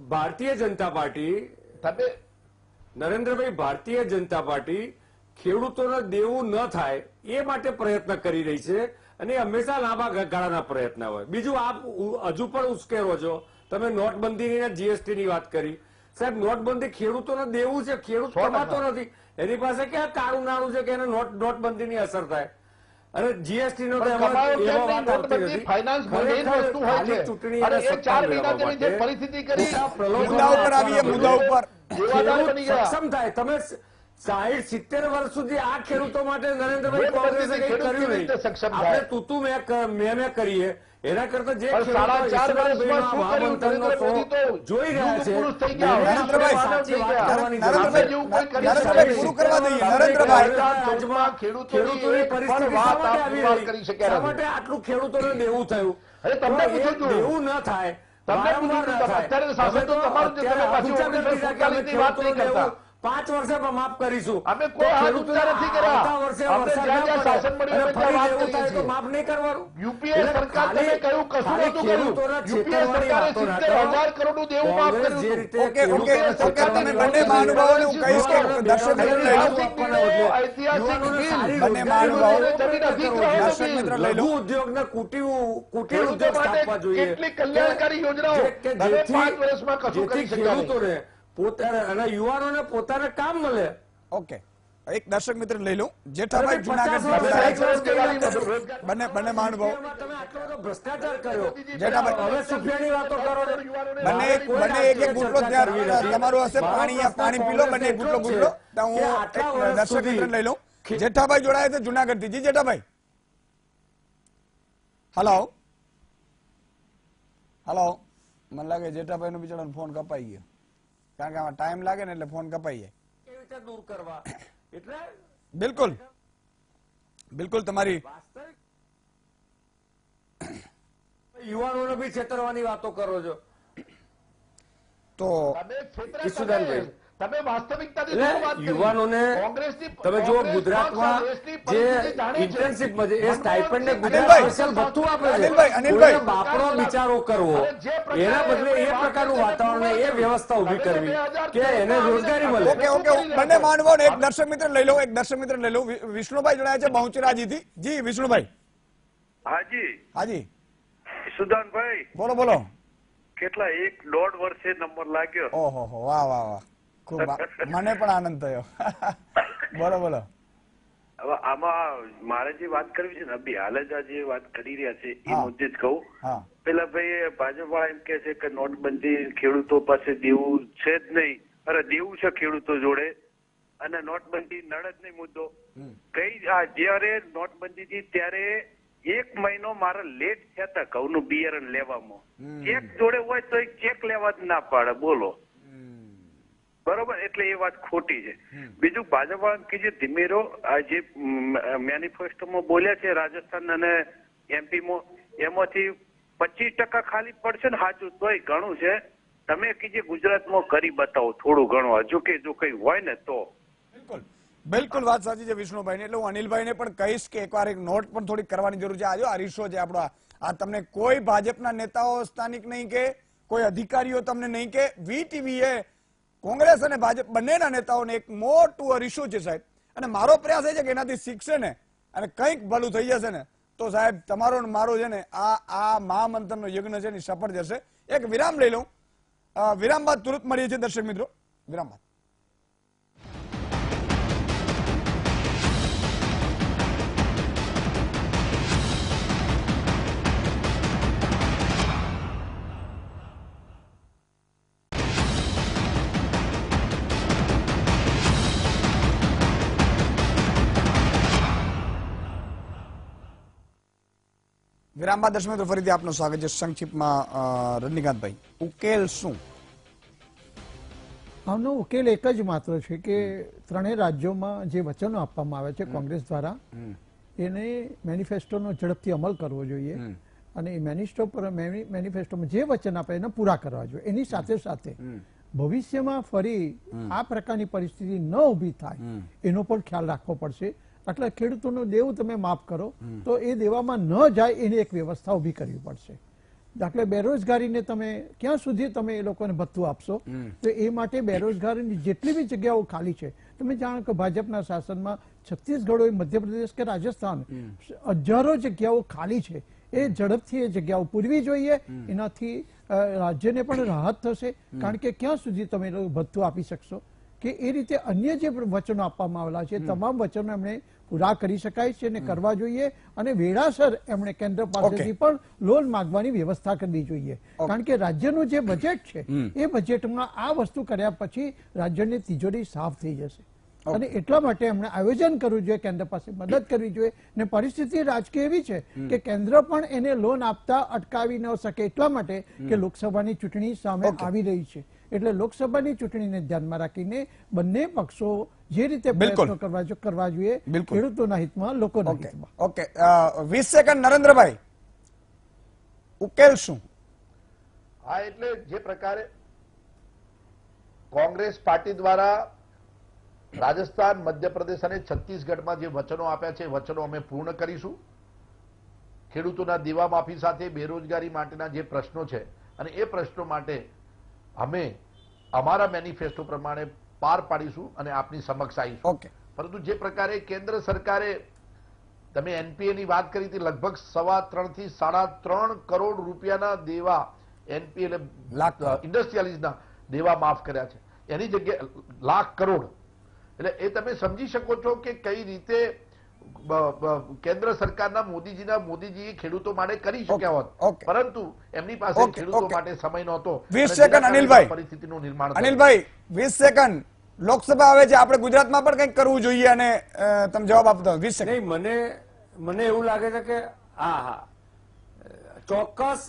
ભારતીય જનતા પાર્ટી, તમે નરેન્દ્રભાઈ, ભારતીય જનતા પાર્ટી ખેડૂતોને દેવું ન થાય એ માટે પ્રયત્ન કરી રહી છે, અને હંમેશા લાંબા ગાળાના પ્રયત્ન હોય. બીજું, આપ હજુ પણ ઉશ્કેરો છો. તમે નોટબંધીની જીએસટી ની વાત કરી. સાહેબ, નોટબંધી ખેડૂતોને દેવું છે, ખેડૂત કમાતો નથી, એની પાસે ક્યાં કાળું નાણું છે કે એને નોટબંધીની અસર થાય. અને જીએસટી નો ફાઇનાન્સ વસ્તુ હોય છે, અને એ 4 મહિના તમે જે પરિસ્થિતિ કરી, મુદ્દા ઉપર આવીએ, મુદ્દા ઉપર સક્ષમ થાય. તમે 60-70 વર્ષ સુધી આ ખેડૂતો માટે નરેન્દ્રભાઈ કોંગ્રેસે કંઈ કર્યું નહીં. આપણે તૂતું મેં કરીએ એના કરતા જે પણ 4.5 વર્ષમાં શું કર્યું? નરેન્દ્ર મોદી તો જોઈ રહ્યા છે. પુરુષ થઈ ગયા. નરેન્દ્રભાઈ, આપણે જેવું કોઈ કરી નરેન્દ્રભાઈ, પૂરું કરવા દઈએ. નરેન્દ્રભાઈ, 2014માં ખેડૂતોની પણ વાત આપ પુરવાર કરી શક્યા શા નથી. માટે આટલું ખેડૂતોને દેવું થયું? અરે તમને પૂછું છું, દેવું ન થાય, તમને પૂછું છું, અત્યારે શાસન તો તમારું છે, તમે પાછી 1947 ની વાત નહીં કરતા. 5 વર્ષે પણ માફ કરીશું. અમે કોઈ તો હાથ ખેડૂતોને ઊંચા નથી કર્યા. આવતા વર્ષે અમને વરસાદ જ્યાં ના જ્યાં પડે શાસન મળ્યું અને અમે ત્યાં ફરી વાત એવું કરીએ થાય તો છીએ. માફ નહીં કરવાનું. યુપીએ એટલે સરકાર તમે ખાલી- કહ્યું કશું ખાલી નહોતું કર્યું. ખેડૂતોના યુપીએ છેતરવાની સરકારે વાતો ના 70,000 કરોડનું દેવું માફ કોંગ્રેસ કર્યું જે હતું. રીતે ઓકે ઓકે ખેડૂતોના ઓકે તમે છેતરવાની બંને વાતો મહાનુભાવોને હું કરી. કહીશ કે યુવાનોને દર્શક મિત્રો લઈ લો. આપવાના હોય છે. ઐતિહાસિક યુવાનોને બિલ. સારી બંને રોજગારી મહાનુભાવો મળે જમીન એ પ્રયત્ન અધિગ્રહણ કરવો જોઈએ. દર્શક મિત્રો લઈ લો. લઘુ ઉદ્યોગને કુટીર ખેડૂતો ઉદ્યોગ માટે સ્થાપવા જોઈએ. કેટલી કલ્યાણકારી યોજનાઓ કે તમે જેથી- 5 વર્ષમાં કશું કરી જેથી શક્યા નહીં. ખેડૂતોને પોતાને અને યુવાનોને પોતાને કામ મળે. ઓકે એક દર્શક મિત્ર લઈ લઉં જેઠાભાઈ અરે 50 જુનાગઢ વર્ષ થી વર્ષ રોજગારી- બંને મહાનુભાવો તમે આટલો બધો ભ્રષ્ટાચાર કર્યો. જેઠાભાઈ. હવે સુફિયાની વાતો કરો છો. બંને એક એક ગુટલો ત્યાં તમારું હશે પાણી પી લો બંને એક ગુટલો તો હું એક દર્શક મિત્ર લઈ લઉં જેઠાભાઈ જોડાયા છે જુનાગઢ થી જી જેઠાભાઈ હલો હલો મને લાગે જેઠાભાઈ નો બિચારાનો ફોન કપાઈ ગયો કારણ કે આમાં ટાઈમ લાગે ને એટલે ફોન કપાઈ જાય કેવી રીતે દૂર કરવા એટલે બિલકુલ બિલકુલ તમારી વાસ્તવિક યુવાનોને બી છેતરવાની વાતો કરો છો. તો તમે છેતરા ઈશુદાનભાઈ. તમે વાસ્તવિકતાની એટલે શું વાત કરી? યુવાનોને કોંગ્રેસની- તમે જો કોંગ્રેસ ગુજરાતમાં દેશની જે પરિસ્થિતિ જાણે છે. ઇન્ટર્નશીપ એ સ્ટાઇપેન્ડ ને ગુજરાત અનિલભાઈ. સ્પેશિયલ ભથ્થું આપે છે. અનિલભાઈ. કોઈને બાપનો બિચારો કરવો અને જે પ્રકારે એના બદલે એ વાત પ્રકારનું કરી વાતાવરણ એ વ્યવસ્થા ઉભી તમે કરવી 2014 કે એને રોજગારી મળે. ઓકે ઓકે બંને માનવો એક દર્શક મિત્ર લઈ લો એક દર્શક મિત્ર લઈ લો વિષ્ણુભાઈ જોડાયા છે બહુચરાજી થી જી વિષ્ણુભાઈ હાજી હાજી સુદાનભાઈ બોલો બોલો કેટલા 1.5 વર્ષે નંબર લાગ્યો. ઓહો હો વાહ વાહ વાહ ખૂબ મને પણ આનંદ થયો બોલો બોલો હવે આમાં મારે જે વાત કરવી છે ને અભી હાલ જ આ જે વાત કરી રહ્યા છે એ હા. મુદ્દે જ કહું. હા પેલા ભાઈ ભાજપ વાળા એમ કે છે કે નોટબંધી ખેડૂતો પાસે દેવું છે જ નહીં, અરે દેવું છે ખેડૂતો જોડે અને નોટબંધી નડ જ નહીં મુદ્દો. કઈ જયારે નોટબંધી હતી ત્યારે 1 મહિનો મારા લેટ થયા હતા ઘઉંનું બિયારણ લેવામાં. ચેક જોડે હોય તો ચેક લેવા જ ના પાડે બોલો. બરોબર, એટલે એ વાત ખોટી છે. બીજું ભાજપ વાળા કે જે ધીમે રહો આ જે મેનિફેસ્ટોમાં બોલ્યા છે રાજસ્થાન અને એમપીમાં એમાંથી 25% ખાલી પડશે ને સાચું તોય ઘણું છે. તમે કીજે ગુજરાતમાં કરી બતાવો થોડું ઘણું હજુ કે જો કઈ હોય ને તો. બિલકુલ બિલકુલ વાત સાચી છે વિષ્ણુભાઈ એટલે હું અનિલભાઈને પણ કહીશ કે એકવાર એક નોટ પણ થોડીક કરવાની જરૂર છે. આજો હરીશો છે આપણો આ તમને કોઈ ભાજપના નેતાઓ સ્થાનિક નહીં કે કોઈ અધિકારીઓ તમને નહીં કે વીટીવી એ કોંગ્રેસ અને ભાજપ બંનેના નેતાઓને એક મોટું હરીશો છે સાહેબ અને મારો પ્રયાસ એ છે કે એનાથી શીખશે ને અને કંઈક ભલું થઈ જશે ને તો સાહેબ તમારો ને મારો છે ને આ મહામંથનનો યજ્ઞ છે ને સફળ જશે. એક વિરામ લઈ લઉં વિરામ બાદ તુરંત મળીએ છીએ દર્શક મિત્રો વિરામ બાદ. વિરામ બાદ દર્શક મિત્રો ફરીથી આપનું સ્વાગત છે. સંક્ષિપ્તમાં રજનીકાંતભાઈ ઉકેલ શું? આનો ઉકેલ એક જ માત્ર છે કે ત્રણેય રાજ્યોમાં જે વચનો આપવામાં આવે છે કોંગ્રેસ દ્વારા એને મેનિફેસ્ટોનો ઝડપથી અમલ કરવો જોઈએ અને એ મેનિફેસ્ટોમાં જે વચન આપે એને પૂરા કરવા જોઈએ. એની સાથે સાથે ભવિષ્યમાં ફરી આ પ્રકારની પરિસ્થિતિ ન ઊભી થાય એનો પણ ખ્યાલ રાખવો પડશે. એટલે ખેડૂતોનું દેવું તમે માફ કરો તો એ દેવામાં ન જાય એની એક વ્યવસ્થા ઊભી કરવી પડશે. દાખલે બેરોજગારીને તમે ક્યાં સુધી તમે એ લોકોને ભથ્થું આપશો તો એ માટે બેરોજગારીની જેટલી બી જગ્યાઓ ખાલી છે તમે જાણો કે ભાજપના શાસનમાં છત્તીસગઢ હોય મધ્યપ્રદેશ કે રાજસ્થાન હજારો જગ્યાઓ ખાલી છે. એ ઝડપથી એ જગ્યાઓ પૂરવી જોઈએ. એનાથી રાજ્યને પણ રાહત થશે કારણ કે ક્યાં સુધી તમે એ લોકો ભથ્થું આપી શકશો કે એ રીતે અન્ય જે વચનો આપવામાં આવેલા છે તમામ વચનો એમણે પૂરા કરી શકાય છે અને કરવા જોઈએ અને વેળાસર એમણે કેન્દ્ર પાસેથી પણ લોન માંગવાની વ્યવસ્થા કરવી જોઈએ કારણ કે રાજ્યનું જે બજેટ છે એ બજેટમાં આ વસ્તુ કર્યા પછી રાજ્યની તિજોરી સાફ થઈ જશે અને એટલા માટે એમણે આયોજન કરવું જોઈએ, કેન્દ્ર પાસે મદદ કરવી જોઈએ. ને પરિસ્થિતિ રાજકીય એવી છે કે કેન્દ્ર પણ એને લોન આપતા અટકાવી ન શકે એટલા માટે કે લોકસભાની ચૂંટણી સામે આવી રહી છે. એટલે લોકસભાની ચૂંટણીને ધ્યાનમાં રાખીને બંને પક્ષો જે રીતે પ્રયત્નો કરવા જોઈએ ખેડૂતોના હિતમાં લોકોના હિતમાં. ઓકે 20 સેકન્ડ નરેન્દ્રભાઈ ઉકેલ શું? હા, એટલે જે પ્રકારે કોંગ્રેસ પાર્ટી દ્વારા રાજસ્થાન, મધ્યપ્રદેશ અને છત્તીસગઢમાં જે વચનો આપ્યા છે વચનો અમે પૂર્ણ કરીશું. ખેડૂતોના દેવા માફી સાથે બેરોજગારી માટેના જે પ્રશ્નો છે અને એ પ્રશ્નો માટે અમે અમારા મેનિફેસ્ટો પ્રમાણે પાર પાડીશું અને આપની સમક્ષ આવીશું. ઓકે. પરંતુ જે પ્રકારે કેન્દ્ર સરકારે તમે એનપીએ ની વાત કરી હતી, લગભગ 3.25 થી 3.5 કરોડ રૂપિયાના દેવા એનપીએ એટલે ઇન્ડસ્ટ્રીયલિસ્ટના દેવા માફ કર્યા છે. એની જગ્યાએ લાખ કરોડ, એટલે એ તમે સમજી શકો છો કે કઈ રીતે કેન્દ્ર સરકારના મોદીજીએ ખેડૂતો માટે કરી શક્યા હોત, પરંતુ એમની પાસે ખેડૂતો માટે સમય નહોતો. 20 સેકન્ડ અનિલભાઈ, પરિસ્થિતિનું નિર્માણ. અનિલભાઈ 20 સેકન્ડ. લોકસભા આવે છે, આપણે ગુજરાતમાં પણ કંઈક કરવું જોઈએ અને તમે જવાબ આપતા 20 સેકન્ડ. નહીં, મને એવું લાગે છે કે હા ચોક્કસ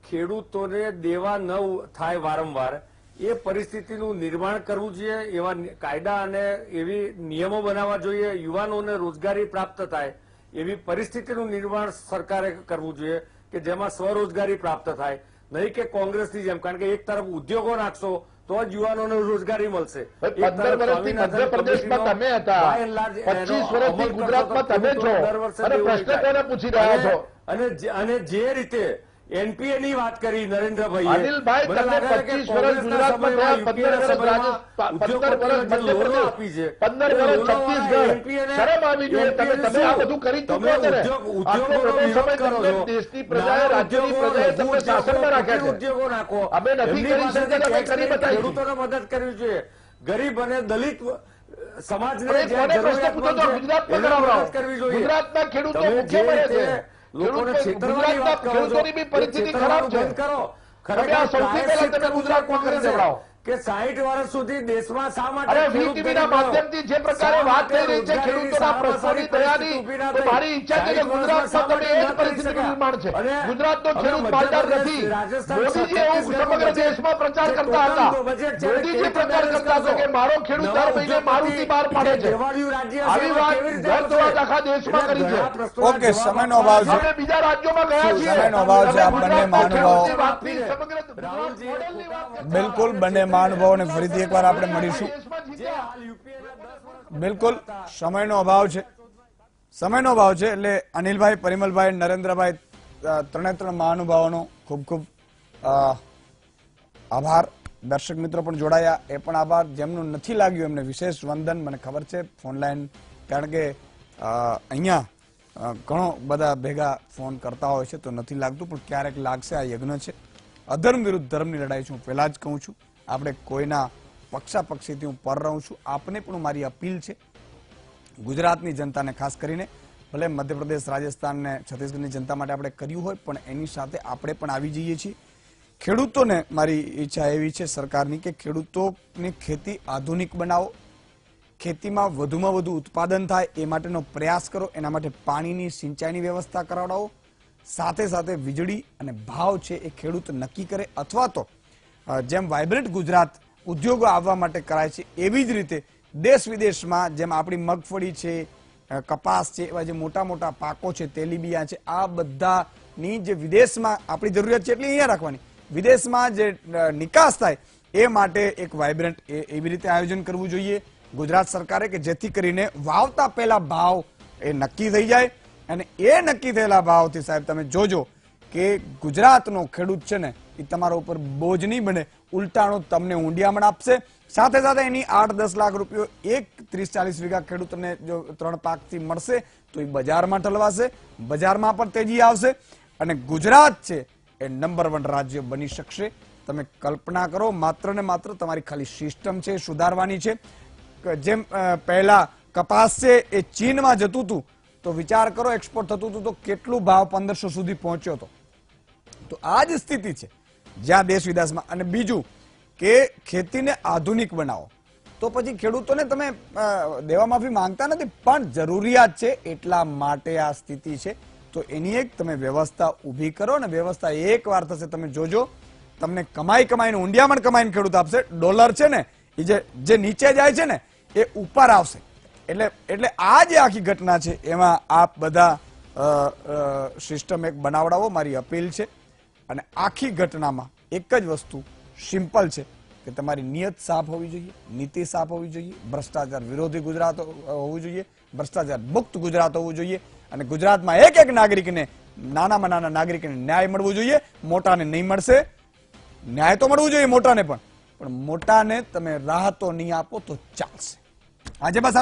ખેડૂતોને દેવા ન થાય વારંવાર એ પરિસ્થિતિનું નિર્માણ કરવું જોઈએ. એવા કાયદા અને એવી નિયમો બનાવવા જોઈએ, યુવાનોને રોજગારી પ્રાપ્ત થાય એવી પરિસ્થિતિનું નિર્માણ સરકારે કરવું જોઈએ કે જેમાં સ્વરોજગારી પ્રાપ્ત થાય, નહીં કે કોંગ્રેસની જેમ. કારણ કે એક તરફ ઉદ્યોગો નાખશો તો જ યુવાનોને રોજગારી મળશે. 15 વર્ષથી મધ્યપ્રદેશમાં તમે હતા, 25 વર્ષથી ગુજરાતમાં તમે છો, અને પ્રશ્ન કોને પૂછી રહ્યા છો? અને જે રીતે એનપીએ ની વાત કરી નરેન્દ્રભાઈ, અનિલભાઈ તમે 25 વર્ષ ગુજરાતમાં થયા, 15 વર્ષ રાજસ્થાન, 15 વર્ષ મધ્યપ્રદેશ, 15 વર્ષ છત્તીસગઢ. શરમ આવી જોઈએ. તમે આ બધું કરી ચૂક્યા છો ને. આટલો બધો સમય તમને દેશની પ્રજાએ, રાજ્યની પ્રજાએ તમને શાસનમાં રાખ્યા છે. ઉદ્યોગો નાખો. અમે નથી કરી શકતા, તમે કરી બતાવી. ખેડૂતોને મદદ કરવી જોઈએ. ગરીબ અને દલિત સમાજને ગુજરાતના ખેડૂતો ભૂખે મરે છે. ગુજરાતના ખેડૂતોની બી પરિસ્થિતિ ખરાબ છે. તમે આ સૌથી પહેલા તમે ગુજરાત કોંગ્રેસ જવડાવો કે 60 વર્ષ સુધી દેશમાં શા માટે અરે વીટીવીના માધ્યમથી જે પ્રકારે વાત થઈ રહી છે ખેડૂતોના પ્રશ્નોની દયાની, તો મારી ઈચ્છા છે કે ગુજરાતમાં તમે એ જ પરિસ્થિતિનું નિર્માણ છે. ગુજરાતનો ખેડૂત માલદાર નથી. મોદીજી એવું સમગ્ર દેશમાં પ્રચાર કરતા હતા. મોદીજી પ્રચાર કરતા હતા કે મારો ખેડૂત દર મહિને મારુતિ બહાર પાડે છે. આવી વાત ગત આખા દેશમાં કરી છે. ઓકે, સમયનો અભાવ છે. અમે બીજા રાજ્યોમાં ગયા છીએ. સમયનો અભાવ છે. આ બંને મહાનુભાવો, બિલકુલ બંને મહાનુભાવોને ફરીથી એકવાર આપણે મળીશું. બિલકુલ સમયનો અભાવ છે, સમયનો અભાવ છે. એટલે અનિલભાઈ, પરિમલભાઈ, નરેન્દ્રભાઈ, ત્રણે ત્રણ મહાનુભાવોનો ખૂબ ખૂબ આભાર. દર્શક મિત્રો પણ જોડાયા, એ પણ આભાર. જેમનું નથી લાગ્યું એમને વિશેષ વંદન. મને ખબર છે ફોન લાઈન, કારણ કે અહીંયા ઘણો બધા ભેગા ફોન કરતા હોય છે તો નથી લાગતું, પણ ક્યારેક લાગશે. આ યજ્ઞ છે, અધર્મ વિરુદ્ધ ધર્મની લડાઈ છે. હું પહેલા જ કહું છું, આપણે કોઈના પક્ષાપક્ષીથી હું પર રહું છું. આપને પણ મારી અપીલ છે, ગુજરાતની જનતાને ખાસ કરીને, ભલે મધ્યપ્રદેશ, રાજસ્થાન ને છત્તીસગઢની જનતા માટે આપણે કર્યું હોય, પણ એની સાથે આપણે પણ આવી જઈએ છીએ. ખેડૂતોને મારી ઈચ્છા એવી છે સરકારની કે ખેડૂતોની ખેતી આધુનિક બનાવો, ખેતીમાં વધુમાં વધુ ઉત્પાદન થાય એ માટેનો પ્રયાસ કરો. એના માટે પાણીની, સિંચાઈની વ્યવસ્થા કરાવડાવો. સાથે સાથે વીજળી અને ભાવ છે એ ખેડૂત નક્કી કરે, અથવા તો જેમ વાઇબ્રન્ટ ગુજરાત ઉદ્યોગો આવવા માટે કરાય છે એવી જ રીતે દેશ વિદેશમાં જેમ આપણી મગફળી છે, કપાસ છે, એવા જે મોટા મોટા પાકો છે, તેલીબિયા છે, આ બધાની જે વિદેશમાં આપણી જરૂરિયાત છે એટલી અહીંયા રાખવાની, વિદેશમાં જે નિકાસ થાય એ માટે એક વાઇબ્રન્ટ એવી રીતે આયોજન કરવું જોઈએ ગુજરાત સરકારે, કે જેથી કરીને વાવતા પહેલા ભાવ એ નક્કી થઈ જાય. અને એ નક્કી થયેલા ભાવથી સાહેબ તમે જોજો કે ગુજરાતનો ખેડૂત છે ને એ તમારા ઉપર બોજ નહીં બને, ઉલટાણું તમને ઊંડિયામણ આપશે. સાથે સાથે એની 8-10 લાખ રૂપિયો એક 30-40 વીઘા ખેડૂતને જો 3 પાકથી મળશે તો એ બજારમાં ઠલવાશે, બજારમાં પણ તેજી આવશે અને ગુજરાત છે એ નંબર 1 રાજ્ય બની શકશે. તમે કલ્પના કરો, માત્ર ને માત્ર તમારી ખાલી સિસ્ટમ છે સુધારવાની છે. જેમ પહેલા કપાસ છે એ ચીનમાં જતું હતું તો વિચાર કરો એક્સપોર્ટ થતું હતું તો કેટલું ભાવ 1500 સુધી પહોંચ્યો હતો. તો આ જ સ્થિતિ છે જ્યાં દેશ વિદેશમાં. અને બીજું કે ખેતીને આધુનિક બનાવો, તો પછી ખેડૂતોને તમે દેવા માફી માંગતા નથી, પણ જરૂરિયાત છે એટલા માટે આ સ્થિતિ છે. તો એની એક તમે વ્યવસ્થા ઊભી કરો ને વ્યવસ્થા એક વાર થશે, તમે જોજો તમને કમાઈને ઊંડિયામણ કમાઈને ખેડૂત આપશે. ડોલર છે ને એ જે નીચે જાય છે ને એ ઉપર આવશે. એટલે આ જે આખી ઘટના છે એમાં આપ બધા સિસ્ટમ એક બનાવડાવો, મારી અપીલ છે. અને આખી ઘટનામાં એક જ વસ્તુ સિમ્પલ છે કે તમારી નિયત સાફ હોવી જોઈએ, નીતિ સાફ હોવી જોઈએ, ભ્રષ્ટાચાર વિરોધી ગુજરાત હોવું જોઈએ, ભ્રષ્ટાચાર મુક્ત ગુજરાત હોવું જોઈએ અને ગુજરાતમાં એક એક નાગરિકને, નાનામાં નાના નાગરિકને ન્યાય મળવો જોઈએ. મોટાને નહીં મળશે, ન્યાય તો મળવું જોઈએ મોટાને પણ મોટાને તમે રાહતો નહીં આપો તો ચાલશે. આજે બસ